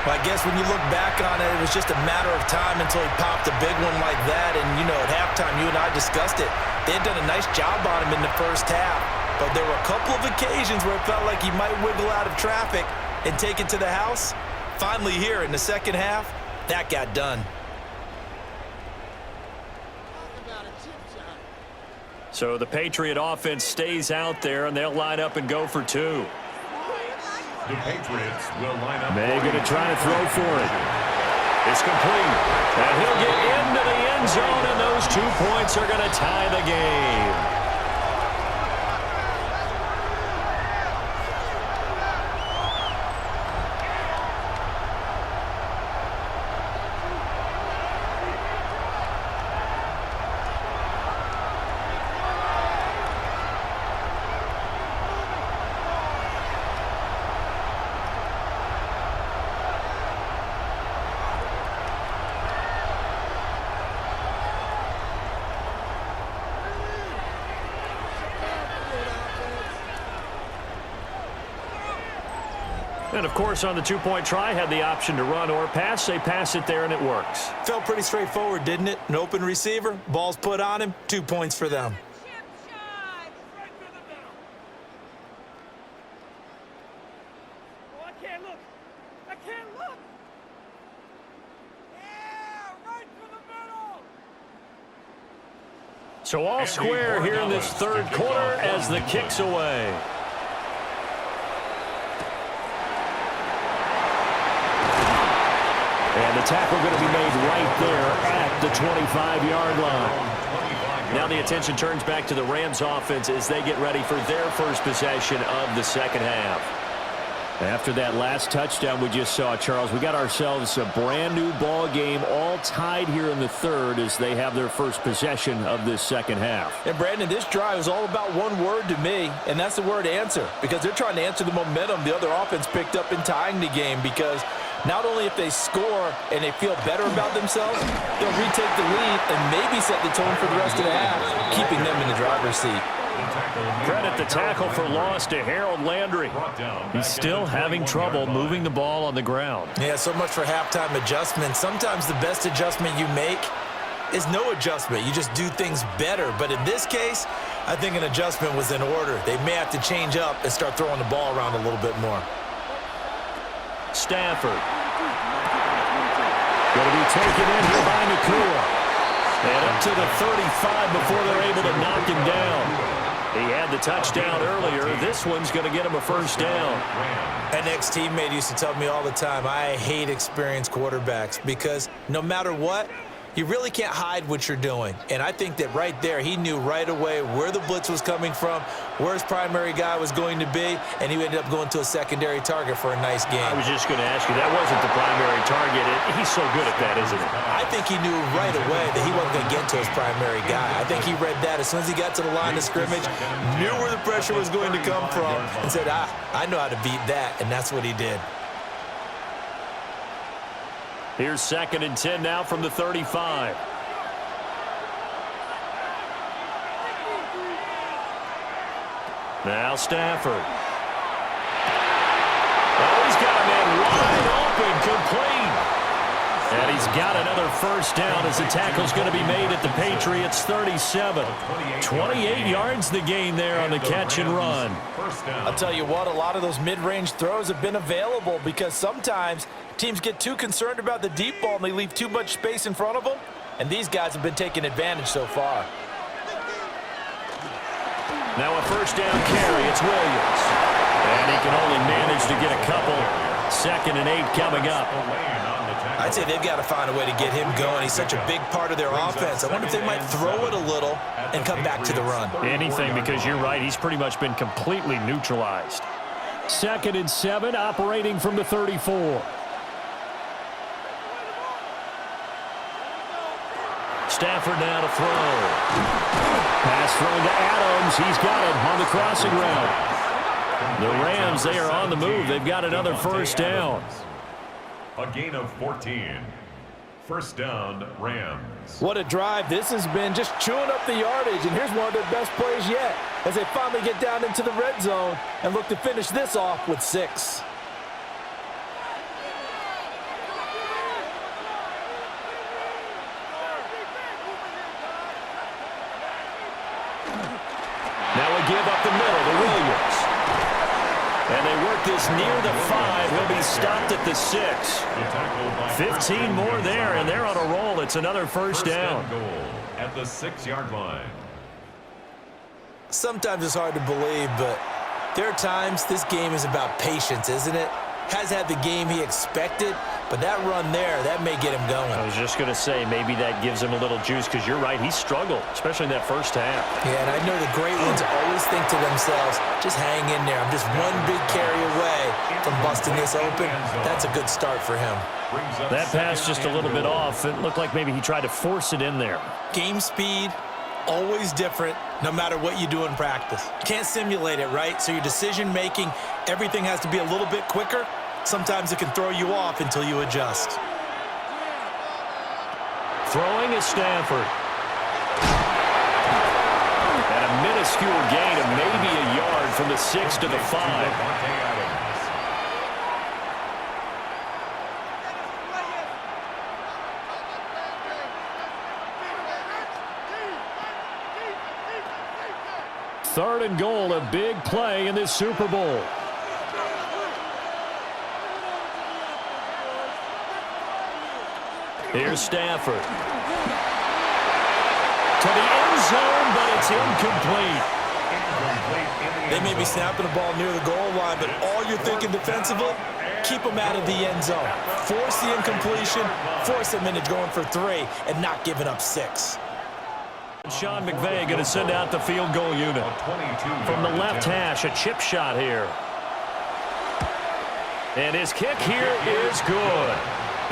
Well, I guess when you look back on it, it was just a matter of time until he popped a big one like that. And, you know, at halftime, you and I discussed it. They had done a nice job on him in the first half. But there were a couple of occasions where it felt like he might wiggle out of traffic and take it to the house. Finally here in the second half, that got done. So the Patriot offense stays out there, and they'll line up and go for 2. The Patriots will line up. May going to try to throw for it. It's complete. And he'll get into the end zone, and those 2 points are going to tie the game. And, of course, on the 2-point try, had the option to run or pass. They pass it there, and it works. Felt pretty straightforward, didn't it? An open receiver, ball's put on him, 2 points for them. Oh, I can't look. I can't look. Yeah, right to the middle. So all square here in this third quarter as the kick's away. And the tackle going to be made right there at the 25-yard line. Now the attention turns back to the Rams offense as they get ready for their first possession of the second half. After that last touchdown we just saw, Charles, we got ourselves a brand new ball game, all tied here in the third as they have their first possession of this second half. And Brandon, this drive is all about one word to me, and that's the word answer, because they're trying to answer the momentum the other offense picked up in tying the game, because not only if they score and they feel better about themselves, they'll retake the lead and maybe set the tone for the rest of the half, keeping them in the driver's seat. Credit the tackle for loss to Harold Landry. He's still having trouble moving the ball on the ground. Yeah, so much for halftime adjustments. Sometimes the best adjustment you make is no adjustment. You just do things better. But in this case, I think an adjustment was in order. They may have to change up and start throwing the ball around a little bit more. Stafford. Going to be taken in here by Nakua. And up to the 35 before they're able to knock him down. He had the touchdown earlier. This one's going to get him a first down. An ex-teammate used to tell me all the time, I hate experienced quarterbacks because no matter what, you really can't hide what you're doing. And I think that right there, he knew right away where the blitz was coming from, where his primary guy was going to be, and he ended up going to a secondary target for a nice game. I was just going to ask you, that wasn't the primary target. He's so good at that, isn't he? I think he knew right away that he wasn't going to get to his primary guy. I think he read that as soon as he got to the line of scrimmage, knew where the pressure was going to come from, and said, I know how to beat that, and that's what he did. Here's 2nd and 10 now from the 35. Now Stafford. Oh, he's got a man wide open, complete. And he's got another first down as the tackle's going to be made at the Patriots 37. 28 yards the gain there on the catch and run. I'll tell you what, a lot of those mid-range throws have been available because sometimes teams get too concerned about the deep ball and they leave too much space in front of them, and these guys have been taking advantage so far. Now a first down carry, it's Williams. And he can only manage to get a couple. 2nd and 8 coming up. I'd say they've got to find a way to get him going. He's such a big part of their offense. I wonder if they might throw it a little and come back to the run. Anything, because you're right, he's pretty much been completely neutralized. 2nd and 7, operating from the 34. Stafford now to throw. Pass thrown to Adams. He's got it on the crossing route. The Rams, they are on the move. They've got another first down. A gain of 14. First down, Rams. What a drive this has been, just chewing up the yardage. And here's one of their best plays yet as they finally get down into the red zone and look to finish this off with 6. Now we give up the middle to Williams. And they work this near the 5. He'll be stopped at the 6. 15 more there, and they're on a roll. It's another first down. Goal at the 6-yard line. Sometimes it's hard to believe, but there are times this game is about patience, isn't it? Has had the game he expected, but that run there, that may get him going. I was just going to say, maybe that gives him a little juice, because you're right, he struggled, especially in that first half. Yeah, and I know the great ones always think to themselves, just hang in there. I'm just one big carry away from busting this open. That's a good start for him. That pass just a little bit off. It looked like maybe he tried to force it in there. Game speed, always different, no matter what you do in practice. You can't simulate it, right? So your decision-making, everything has to be a little bit quicker. Sometimes it can throw you off until you adjust. Throwing is Stafford. And a minuscule gain of maybe a yard from the 6 to the 5. Third and goal, a big play in this Super Bowl. Here's Stafford. To the end zone, but it's incomplete. They may be snapping the ball near the goal line, but all you're thinking defensively, keep them out of the end zone. Force the incompletion, force them into going for 3, and not giving up 6. Sean McVay going to send out the field goal unit. From the left hash, a chip shot here. And his kick here is good.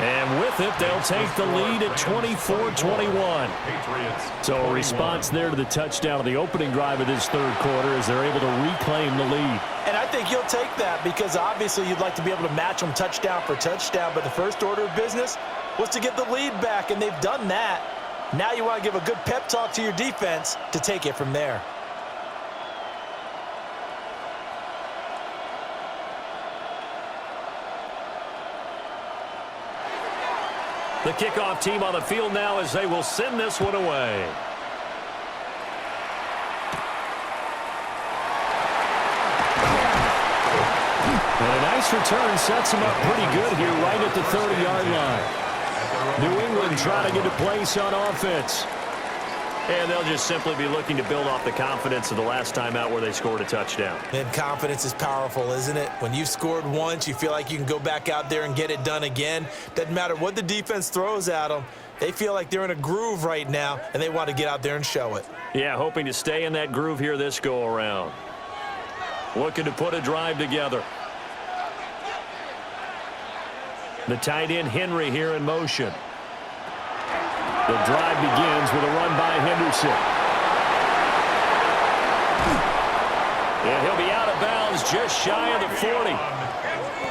And with it, they'll take the lead at 24-21. So a response there to the touchdown of the opening drive of this third quarter as they're able to reclaim the lead. And I think you'll take that because obviously you'd like to be able to match them touchdown for touchdown, but the first order of business was to get the lead back, and they've done that. Now you want to give a good pep talk to your defense to take it from there. The kickoff team on the field now as they will send this one away. And a nice return sets them up pretty good here right at the 30-yard line. New England trying to get a place on offense. And they'll just simply be looking to build off the confidence of the last time out where they scored a touchdown. And confidence is powerful, isn't it? When you've scored once, you feel like you can go back out there and get it done again. Doesn't matter what the defense throws at them. They feel like they're in a groove right now, and they want to get out there and show it. Yeah, hoping to stay in that groove here this go-around. Looking to put a drive together. The tight end Henry here in motion. The drive begins with a run by Henderson. And he'll be out of bounds just shy of the 40.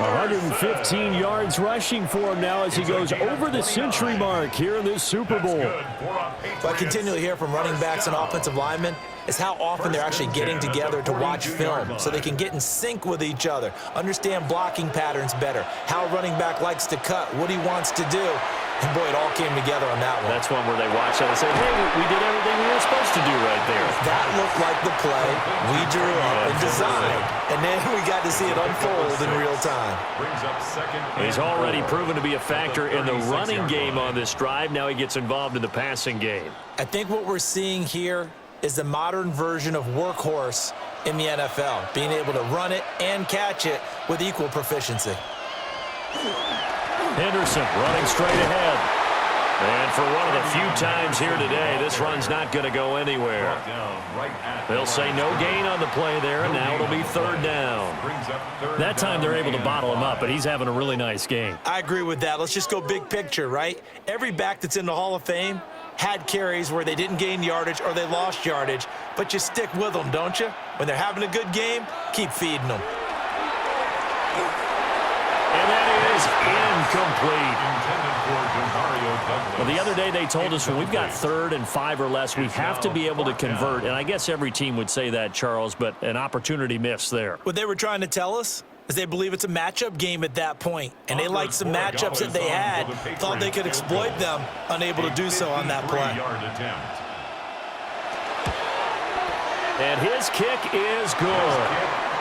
115 yards rushing for him now as he goes over the century mark here in this Super Bowl. What I continually hear from running backs and offensive linemen is how often they're actually getting together to watch film so they can get in sync with each other, understand blocking patterns better, how a running back likes to cut, what he wants to do. And, boy, it all came together on that one. That's one where they watch that and say, hey, we did everything we were supposed to do right there. That looked like the play we drew up and designed. And then we got to see it unfold in real time. He's already proven to be a factor in the running game on this drive. Now he gets involved in the passing game. I think what we're seeing here is the modern version of workhorse in the NFL, being able to run it and catch it with equal proficiency. Henderson running straight ahead. And for one of the few times here today, this run's not going to go anywhere. They'll say no gain on the play there, and now it'll be third down. That time they're able to bottle him up, but he's having a really nice game. I agree with that. Let's just go big picture, right? Every back that's in the Hall of Fame had carries where they didn't gain yardage or they lost yardage, but you stick with them, don't you? When they're having a good game, keep feeding them. And that is incomplete. Well, the other day they told us when we've got 3rd and 5 or less, we have to be able to convert. And I guess every team would say that, Charles, but an opportunity missed there. What they were trying to tell us is they believe it's a matchup game at that point. And they liked some matchups that they had, thought they could exploit them, unable to do so on that play. And his kick is good.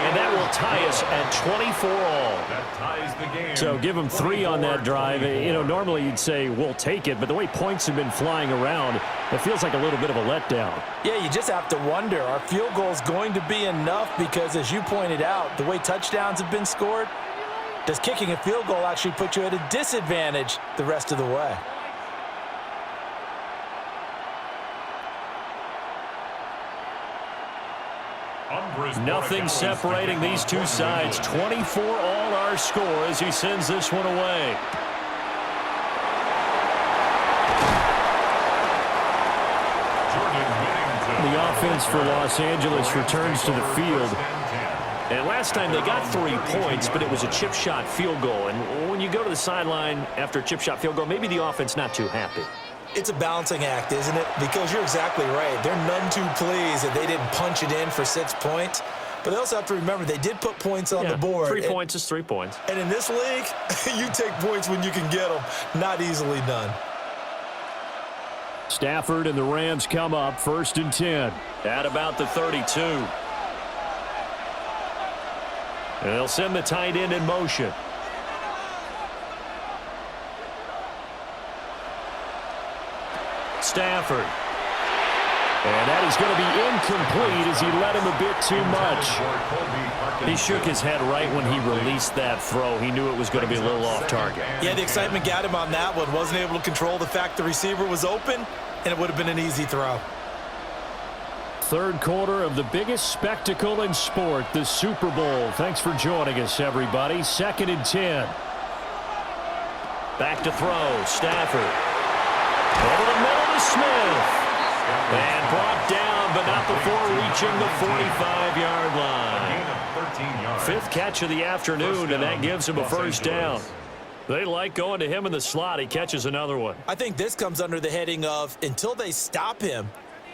And that will tie us at 24 all. That ties the game. So give them 3 on that drive. You know, normally you'd say we'll take it, but the way points have been flying around, it feels like a little bit of a letdown. Yeah, you just have to wonder, are field goals going to be enough? Because as you pointed out, the way touchdowns have been scored, does kicking a field goal actually put you at a disadvantage the rest of the way? Nothing separating these two sides. 24 all our score as he sends this one away. The offense for Los Angeles returns to the field. And last time they got 3 points, but it was a chip shot field goal. And when you go to the sideline after a chip shot field goal, maybe the offense not too happy. It's a balancing act, isn't it? Because you're exactly right. They're none too pleased that they didn't punch it in for 6 points. But they also have to remember they did put points on the board. 3 points is 3 points. And in this league, you take points when you can get them. Not easily done. Stafford and the Rams come up 1st and 10. At about the 32. And they'll send the tight end in motion. Stafford. And that is going to be incomplete as he led him a bit too much. He shook his head right when he released that throw. He knew it was going to be a little off target. Yeah, the excitement got him on that one. Wasn't able to control the fact the receiver was open, and it would have been an easy throw. Third quarter of the biggest spectacle in sport, the Super Bowl. Thanks for joining us, everybody. 2nd and 10. Back to throw. Stafford. Over the middle to Smith. And brought down, but not before reaching the 45-yard line. 5th catch of the afternoon, and that gives him a first down. They like going to him in the slot. He catches another one. I think this comes under the heading of until they stop him,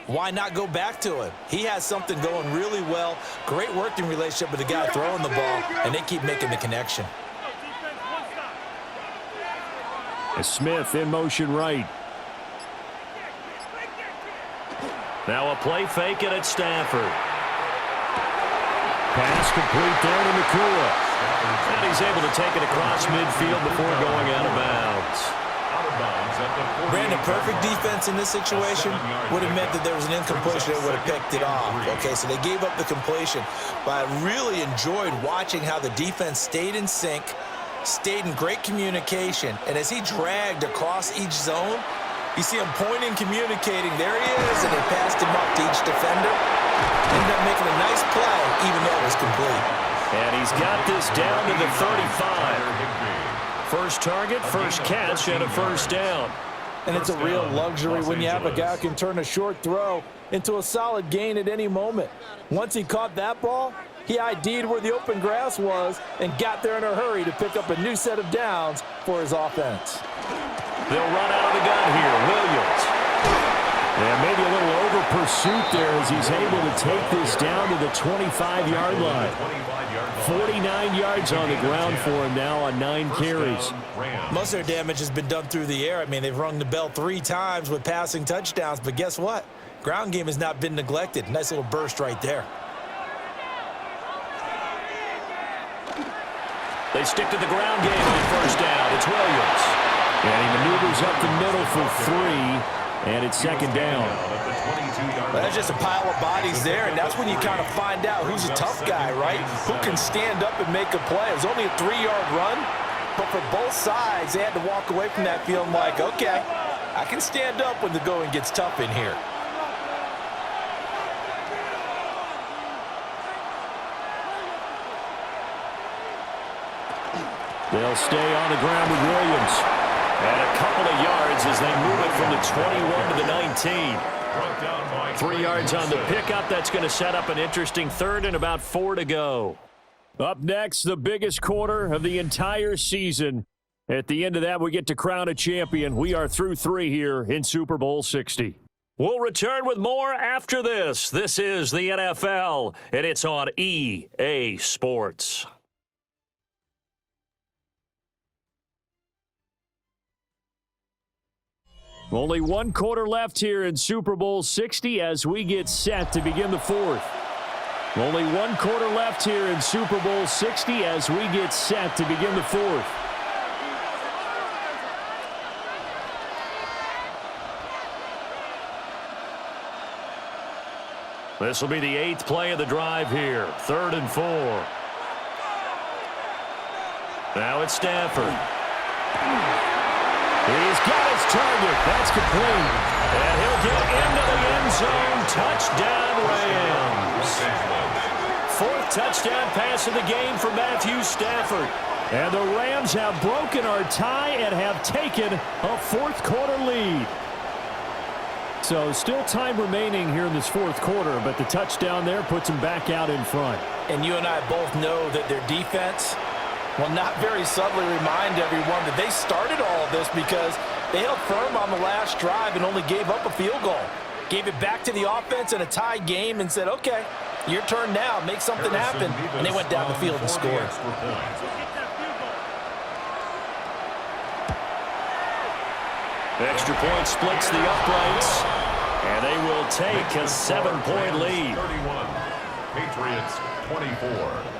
why not go back to him? He has something going really well. Great working relationship with the guy throwing the ball, and they keep making the connection. Smith in motion right. Now a play fake it at Stafford. Pass complete there to Nakua. And he's able to take it across midfield before going out of bounds. Brandon, perfect defense in this situation would have meant that there was an incompletion that would have picked it off. Okay, so they gave up the completion. But I really enjoyed watching how the defense stayed in sync, stayed in great communication. And as he dragged across each zone, you see him pointing, communicating. There he is, and they passed him up to each defender. Ended up making a nice play, even though it was complete. And he's got this down to the 35. First target, first catch, and a first down. And it's a real luxury when you have a guy who can turn a short throw into a solid gain at any moment. Once he caught that ball, he ID'd where the open grass was and got there in a hurry to pick up a new set of downs for his offense. They'll run out of the gun here. Williams. And maybe a little over pursuit there as he's able to take this down to the 25-yard line. 49 yards on the ground for him now on 9 carries. Most of their damage has been done through the air. I mean, they've rung the bell 3 times with passing touchdowns, but guess what? Ground game has not been neglected. Nice little burst right there. They stick to the ground game on first down. It's Williams. And he maneuvers up the middle for 3, and it's 2nd down. Well, that's just a pile of bodies there, and that's when you kind of find out who's a tough guy, right? Who can stand up and make a play. It was only a 3-yard run, but for both sides, they had to walk away from that feeling like, okay, I can stand up when the going gets tough in here. They'll stay on the ground with Williams. And a couple of yards as they move it from the 21 to the 19. 3 yards on the pickup. That's going to set up an interesting 3rd and about 4 to go. Up next, the biggest quarter of the entire season. At the end of that, we get to crown a champion. We are through 3 here in Super Bowl 60. We'll return with more after this. This is the NFL, and it's on EA Sports. Only 1 quarter left here in Super Bowl 60 as we get set to begin the 4th. Only 1 quarter left here in Super Bowl 60 as we get set to begin the 4th. This will be the 8th play of the drive here. 3rd and 4. Now it's Stafford. He's got his target. That's complete. And he'll get into the end zone. Touchdown, Rams. 4th touchdown pass of the game for Matthew Stafford. And the Rams have broken our tie and have taken a 4th quarter lead. So still time remaining here in this 4th quarter, but the touchdown there puts them back out in front. And you and I both know that their defense will not very subtly remind everyone that they started all of this because they held firm on the last drive and only gave up a field goal. Gave it back to the offense in a tie game and said, okay, your turn now, make something happen. And they went down the field and scored. Extra point splits the uprights, and they will take a 7-point lead. 31, Patriots 24.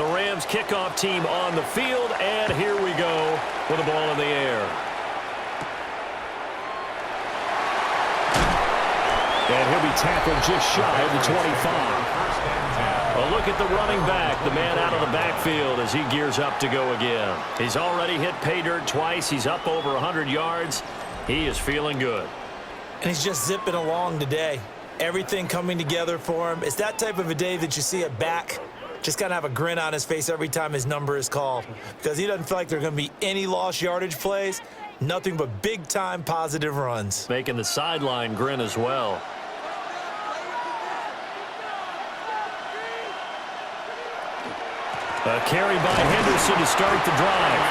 The Rams kickoff team on the field, and here we go with the ball in the air. And he'll be tackled just shy of the 25. A look at the running back, the man out of the backfield as he gears up to go again. He's already hit pay dirt twice. He's up over 100 yards. He is feeling good. And he's just zipping along today. Everything coming together for him. It's that type of a day that you see a back just kind of have a grin on his face every time his number is called, because he doesn't feel like there are going to be any lost yardage plays, nothing but big-time positive runs. Making the sideline grin as well. A carry by Henderson to start the drive.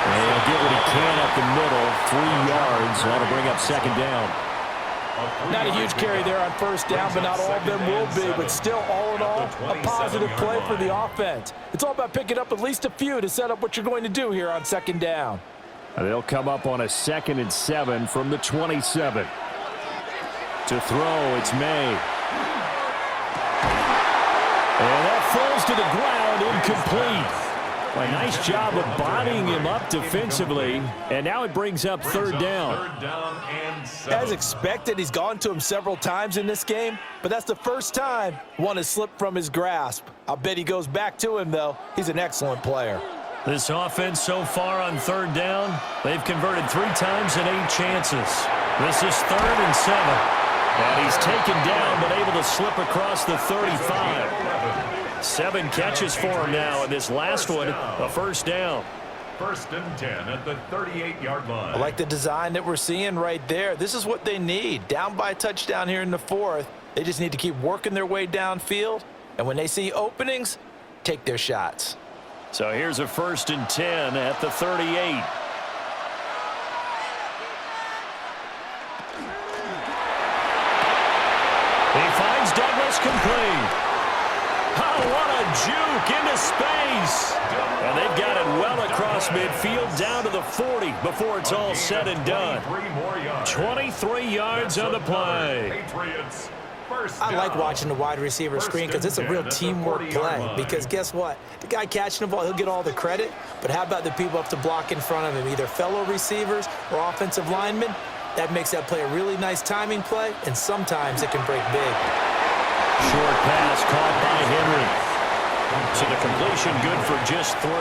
And he'll get what he can up the middle, 3 yards. That'll bring up second down. Not a huge carry there on first down, but not all of them will be. But still, all in all, a positive play for the offense. It's all about picking up at least a few to set up what you're going to do here on second down. They'll come up on a 2nd and 7 from the 27. To throw, it's May. And that falls to the ground, incomplete. A nice job of bodying him up defensively, and now it brings up third down. As expected, he's gone to him several times in this game, but that's the first time one has slipped from his grasp. I'll bet he goes back to him, though. He's an excellent player. This offense so far on third down, they've converted 3 times in 8 chances. This is 3rd and 7. And he's taken down but able to slip across the 35. 7 catches for him now, and this last one, a first down. 1st and 10 at the 38-yard line. I like the design that we're seeing right there. This is what they need. Down by a touchdown here in the 4th. They just need to keep working their way downfield, and when they see openings, take their shots. So here's a 1st and 10 at the 38. He finds Douglas complete. Oh, what a juke into space. And they've got it well across midfield down to the 40 before it's all said and done. 23 yards on the play. I like watching the wide receiver screen because it's a real teamwork play. Because guess what? The guy catching the ball, he'll get all the credit. But how about the people up to block in front of him, either fellow receivers or offensive linemen? That makes that play a really nice timing play, and sometimes it can break big. Short pass caught by Henry. So the completion good for just 3.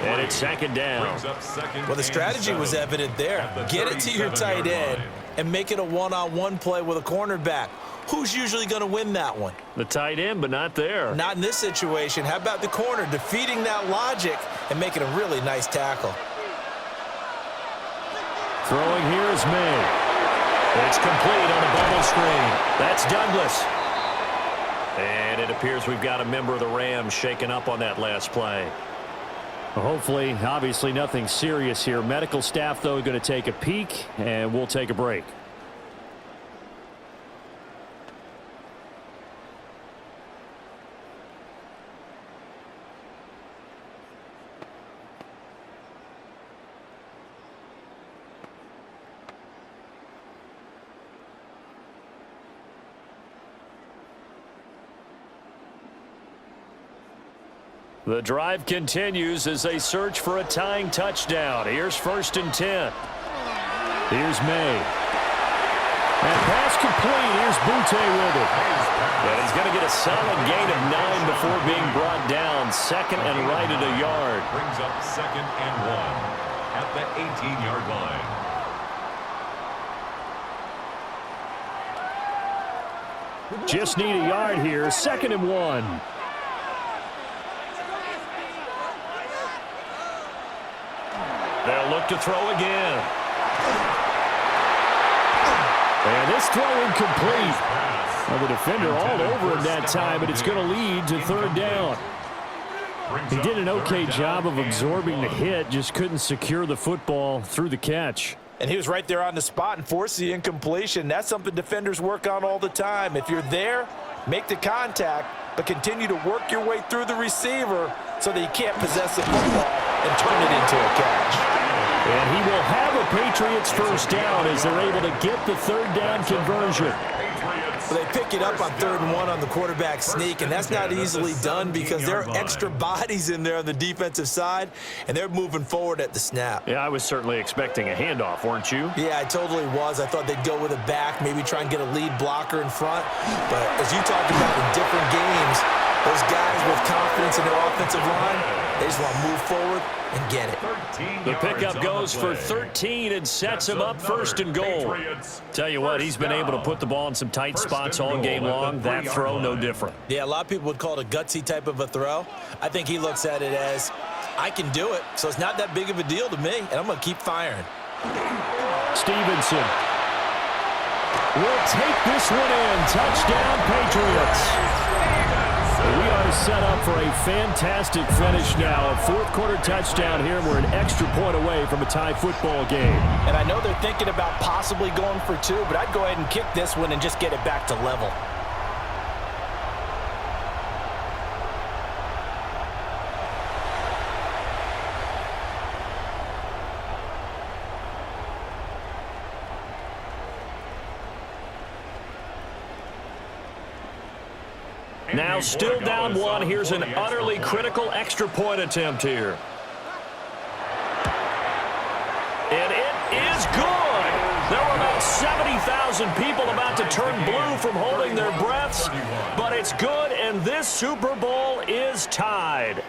And it's 2nd down. Well, the strategy was evident there. Get it to your tight end and make it a one-on-one play with a cornerback. Who's usually going to win that one? The tight end, but not there. Not in this situation. How about the corner defeating that logic and making a really nice tackle? Throwing here is May. It's complete on a bubble screen. That's Douglas. And it appears we've got a member of the Rams shaken up on that last play. Well, hopefully, obviously nothing serious here. Medical staff, though, going to take a peek, and we'll take a break. The drive continues as they search for a tying touchdown. Here's 1st and 10. Here's May. And pass complete. Here's Butte with it. And he's going to get a solid gain of 9 before being brought down. 2nd and right at a yard. Brings up 2nd and 1 at the 18-yard line. Just need a yard here. 2nd and 1. They'll look to throw again. And this throw incomplete. Well, the defender all over him that time, but it's going to lead to 3rd down. He did an okay job of absorbing the hit, just couldn't secure the football through the catch. And he was right there on the spot and forced the incompletion. That's something defenders work on all the time. If you're there, make the contact, but continue to work your way through the receiver so that you can't possess the football and turn it into a catch. And he will have a Patriots first down as they're able to get the third down conversion. They pick it up on 3rd and 1 on the quarterback sneak, and that's not easily done because there are extra bodies in there on the defensive side, and they're moving forward at the snap. Yeah, I was certainly expecting a handoff, weren't you? Yeah, I totally was. I thought they'd go with a back, maybe try and get a lead blocker in front. But as you talked about in different games, those guys with confidence in their offensive line, they just want to move forward and get it. The pickup goes for 13 and sets him up 1st and goal. Tell you what, he's been able to put the ball in some tight spots all game long. That throw, no different. Yeah, a lot of people would call it a gutsy type of a throw. I think he looks at it as, I can do it, so it's not that big of a deal to me, and I'm going to keep firing. Stevenson will take this one in. Touchdown, Patriots. We are set up for a fantastic finish now. A 4th quarter touchdown here. We're an extra point away from a tie football game. And I know they're thinking about possibly going for 2, but I'd go ahead and kick this one and just get it back to level. Now still down 1. Here's an utterly critical extra point attempt here. And it is good. There were about 70,000 people about to turn blue from holding their breaths, but it's good, and this Super Bowl is tied.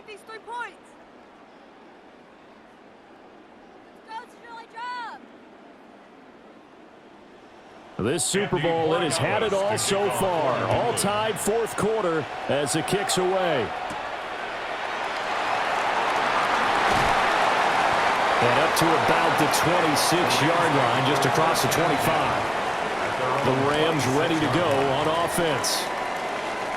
These 3 points. Let's go, it's an early job. This Super Bowl, it has had it all so far. All tied 4th quarter as it kicks away. And up to about the 26-yard line, just across the 25. The Rams ready to go on offense.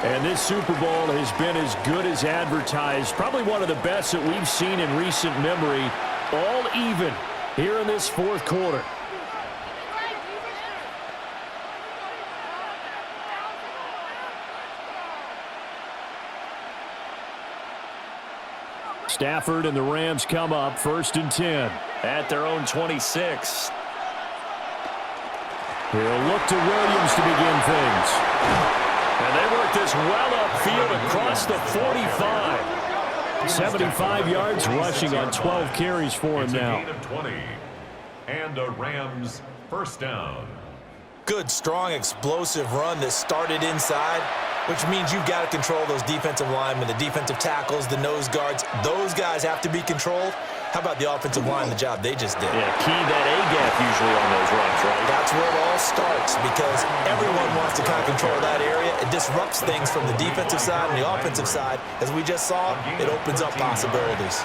And this Super Bowl has been as good as advertised. Probably one of the best that we've seen in recent memory. All even here in this 4th quarter. Stafford and the Rams come up 1st and 10 at their own 26. He'll look to Williams to begin things. And they work this well upfield across the 45. 75 yards rushing on 12 carries for him now. It's a gain of 20. And a Rams first down. Good, strong, explosive run that started inside, which means you've got to control those defensive linemen, the defensive tackles, the nose guards. Those guys have to be controlled. How about the offensive line, the job they just did? Yeah, key that A-gap usually on those runs, right? That's where it all starts because everyone wants to kind of control that area. It disrupts things from the defensive side and the offensive side. As we just saw, it opens up possibilities.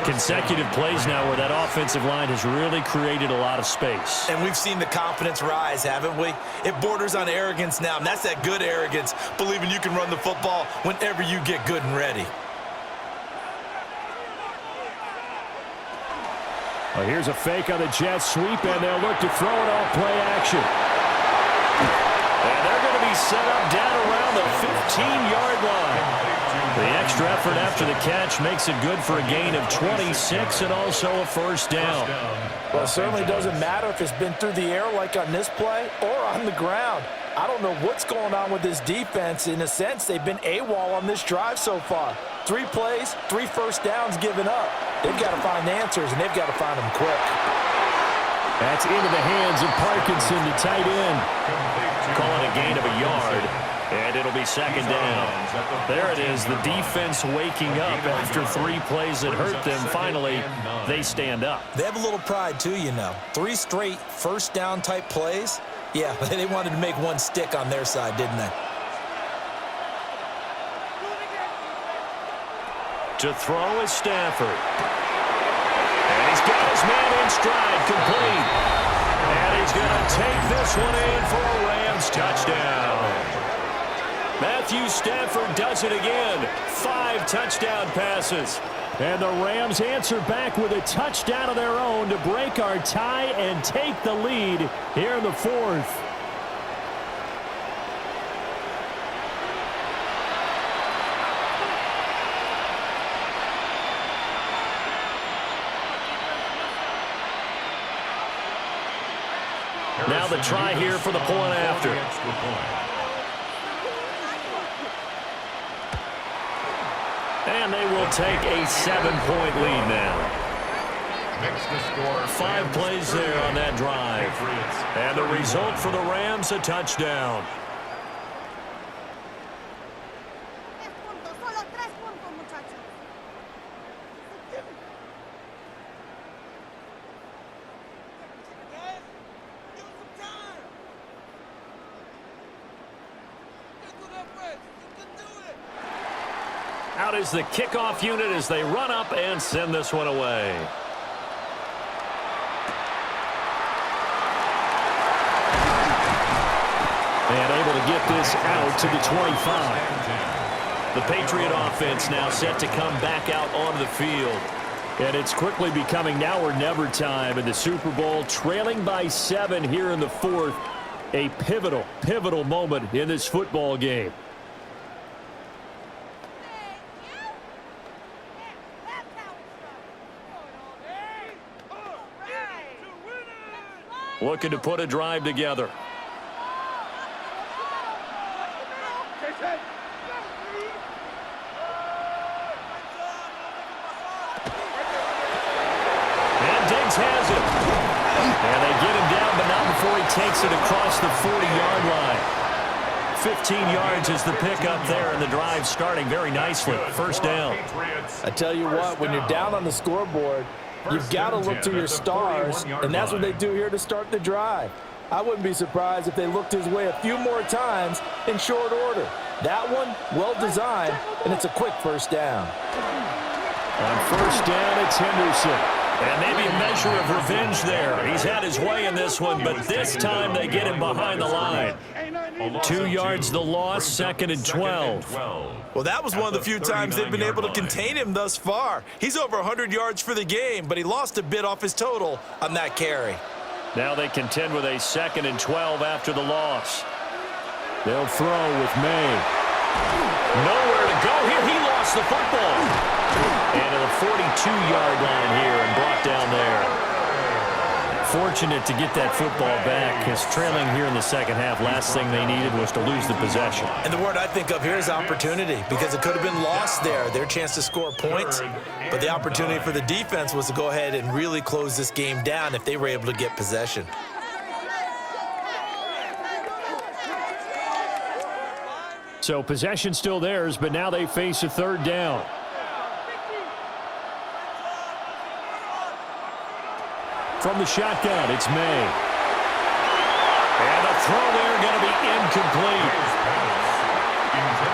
Consecutive plays now where that offensive line has really created a lot of space. And we've seen the confidence rise, haven't we? It borders on arrogance now, and that's that good arrogance, believing you can run the football whenever you get good and ready. Well, here's a fake on the jet sweep, and they'll look to throw it off play action. And they're going to be set up down around the 15-yard line. The extra effort after the catch makes it good for a gain of 26 and also a first down. Well, it certainly doesn't matter if it's been through the air like on this play or on the ground. I don't know what's going on with this defense. In a sense, they've been AWOL on this drive so far. 3 plays, 3 first downs given up. They've got to find answers, and they've got to find them quick. That's into the hands of Parkinson, the tight end. Call it a gain of a yard, and it'll be second down. There it is, the defense waking up after 3 plays that hurt them. Finally, they stand up. They have a little pride, too, you know. 3 straight first down type plays. Yeah, they wanted to make one stick on their side, didn't they? To throw is Stafford. And he's got his man in stride, complete. And he's going to take this one in for a Rams touchdown. Matthew Stafford does it again. 5 touchdown passes. And the Rams answer back with a touchdown of their own to break our tie and take the lead here in the 4th. Now the try here for the point after. And they will take a 7-point lead now. 5 plays there on that drive. And the result for the Rams, a touchdown. Solo 3 puntos, muchachos. Out is the kickoff unit as they run up and send this one away. And able to get this out to the 25. The Patriot offense now set to come back out onto the field. And it's quickly becoming now or never time in the Super Bowl, trailing by 7 here in the 4th. A pivotal moment in this football game. Looking to put a drive together. And Diggs has it. And they get him down, but not before he takes it across the 40-yard line. 15 yards is the pickup there, and the drive starting very nicely. First down. I tell you what, when you're down on the scoreboard, you've got to look to your stars, and that's what they do here to start the drive. I wouldn't be surprised if they looked his way a few more times in short order. That one, well designed, and it's a quick first down. On first down, it's Henderson. And maybe a measure of revenge there. He's had his way in this one, but this time they get him behind the line. 2 yards the loss, 2nd and 12. Well, that was one of the few times they've been able to contain him thus far. He's over 100 yards for the game, but he lost a bit off his total on that carry. Now they contend with a 2nd and 12 after the loss. They'll throw with May. Nowhere to go here. He lost the football. And to the 42-yard line here and brought down there. Fortunate to get that football back, because trailing here in the second half, last thing they needed was to lose the possession. And the word I think of here is opportunity, because it could have been lost there, their chance to score points. But the opportunity for the defense was to go ahead and really close this game down if they were able to get possession. So possession still theirs, but now they face a 3rd down. From the shotgun, it's May. And the throw there going to be incomplete.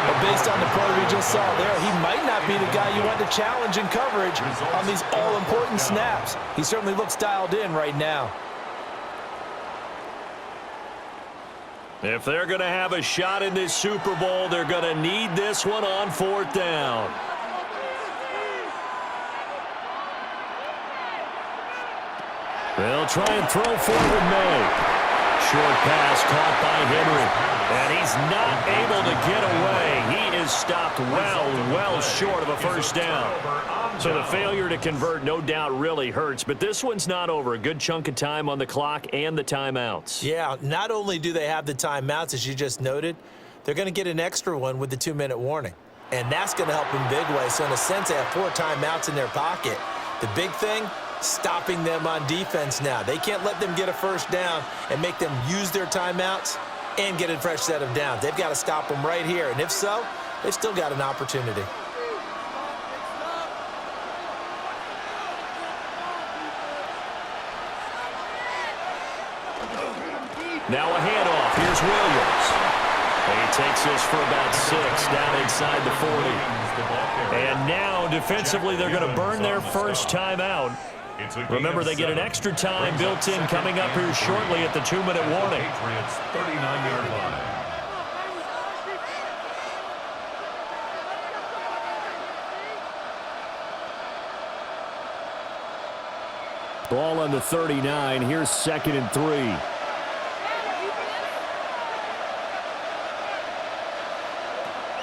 But based on the play we just saw there, he might not be the guy you want to challenge in coverage on these all-important snaps. He certainly looks dialed in right now. If they're going to have a shot in this Super Bowl, they're going to need this one on 4th down. They'll try and throw forward May. Short pass caught by Henry. And he's not able to get away. He is stopped well short of a first down. So the failure to convert no doubt really hurts. But this one's not over. A good chunk of time on the clock and the timeouts. Yeah, not only do they have the timeouts, as you just noted, they're going to get an extra one with the 2-minute warning. And that's going to help in big way. So in a sense, they have 4 timeouts in their pocket. The big thing, stopping them on defense now. They can't let them get a first down and make them use their timeouts and get a fresh set of downs. They've got to stop them right here. And if so, they've still got an opportunity. Now a handoff. Here's Williams. And he takes this for about 6 down inside the 40. And now defensively they're going to burn their first timeout. Remember, they get an extra time built in coming up here shortly at the 2-minute warning. Ball on the 39. Here's 2nd and 3.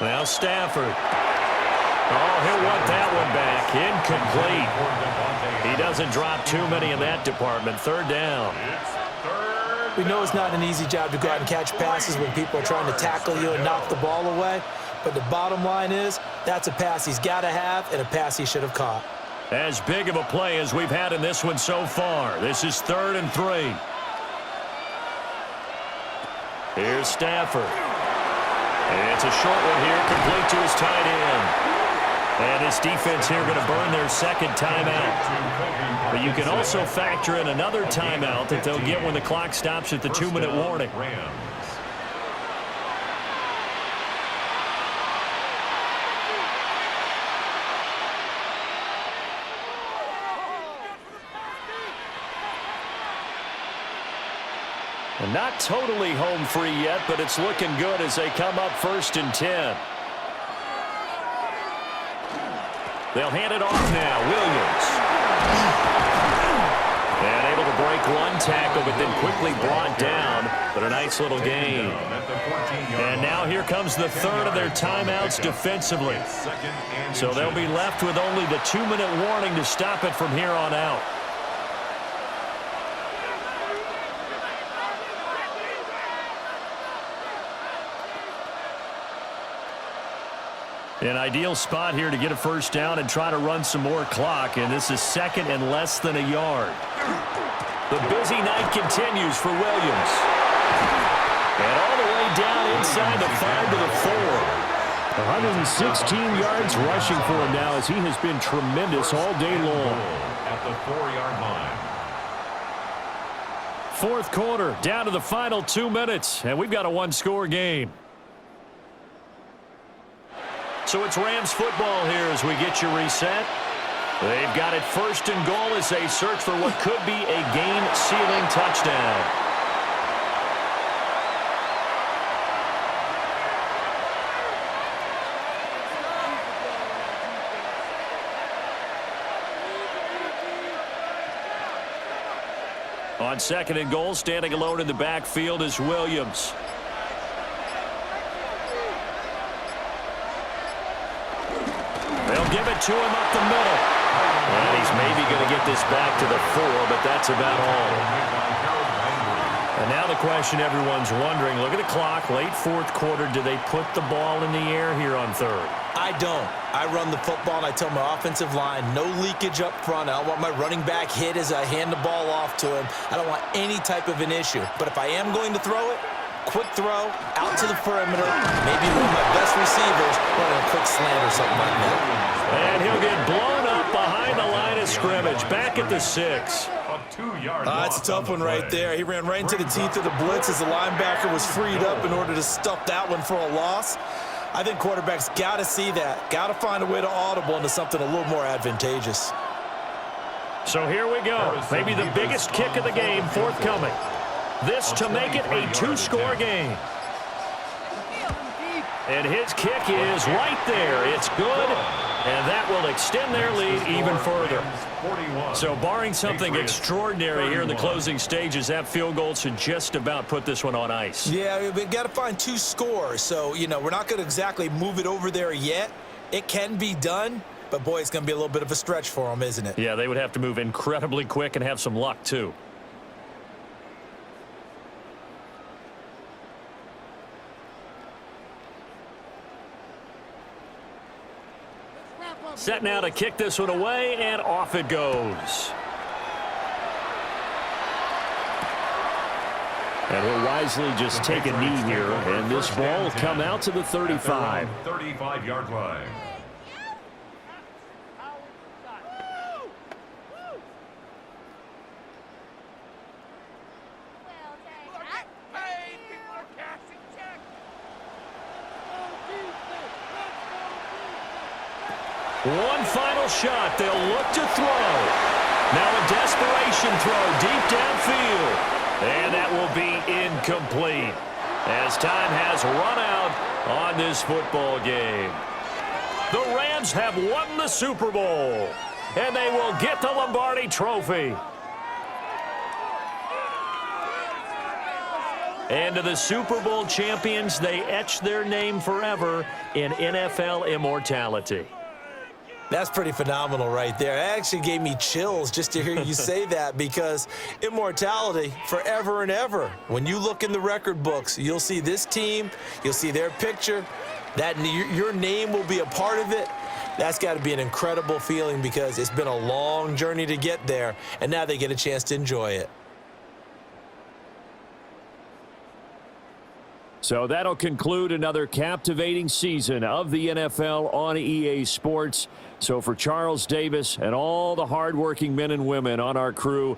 Now Stafford. Oh, he'll want that one back. Incomplete. He doesn't drop too many in that department. 3rd down. We know it's not an easy job to go out and catch passes when people are trying to tackle you and knock the ball away. But the bottom line is, that's a pass he's got to have and a pass he should have caught. As big of a play as we've had in this one so far. This is 3rd and 3. Here's Stafford. And it's a short one here, complete to his tight end. And his defense here going to burn their 2nd timeout. But you can also factor in another timeout that they'll get when the clock stops at the 2-minute warning. And not totally home free yet, but it's looking good as they come up 1st and 10. They'll hand it off now. Williams. And able to break one tackle, but then quickly brought down. But a nice little gain. And now here comes the 3rd of their timeouts defensively. So they'll be left with only the 2-minute warning to stop it from here on out. An ideal spot here to get a 1st down and try to run some more clock, and this is 2nd and less than a yard. The busy night continues for Williams. And all the way down inside the 5 to the 4. 116 yards rushing for him now as he has been tremendous all day long. At the 4-yard line. 4th quarter, down to the final 2 minutes, and we've got a 1-score game. So it's Rams football here as we get you reset. They've got it 1st and goal as they search for what could be a game-sealing touchdown. On 2nd and goal, standing alone in the backfield is Williams. They'll give it to him up the middle. And he's maybe going to get this back to the 4, but that's about all. And now the question everyone's wondering, look at the clock, late 4th quarter, do they put the ball in the air here on 3rd? I don't. I run the football, and I tell my offensive line, no leakage up front. I don't want my running back hit as I hand the ball off to him. I don't want any type of an issue. But if I am going to throw it, quick throw, out to the perimeter, maybe one of my best receivers running a quick slant or something like that. And he'll get blown up behind the line of scrimmage, back at the 6. That's a tough one right there. He ran right into the teeth of the blitz as the linebacker was freed up in order to stuff that one for a loss. I think quarterbacks got to see that, got to find a way to audible into something a little more advantageous. So here we go. Maybe the biggest kick of the game forthcoming. This to make it a 2-score game. And his kick is right there. It's good, and that will extend their lead even further. So barring something extraordinary here in the closing stages, that field goal should just about put this one on ice. Yeah, we've got to find 2 scores. So, you know, we're not going to exactly move it over there yet. It can be done, but, boy, it's going to be a little bit of a stretch for them, isn't it? Yeah, they would have to move incredibly quick and have some luck, too. Set now to kick this one away, and off it goes. And he'll wisely just take a knee here, and this ball will come out to the 35. 35-yard line. One final shot. They'll look to throw. Now a desperation throw deep downfield. And that will be incomplete as time has run out on this football game. The Rams have won the Super Bowl, and they will get the Lombardi Trophy. And to the Super Bowl champions, they etch their name forever in NFL immortality. That's pretty phenomenal right there. It actually gave me chills just to hear you say that, because immortality forever and ever. When you look in the record books, you'll see this team, you'll see their picture, that your name will be a part of it. That's got to be an incredible feeling, because it's been a long journey to get there, and now they get a chance to enjoy it. So that'll conclude another captivating season of the NFL on EA Sports. So for Charles Davis and all the hardworking men and women on our crew,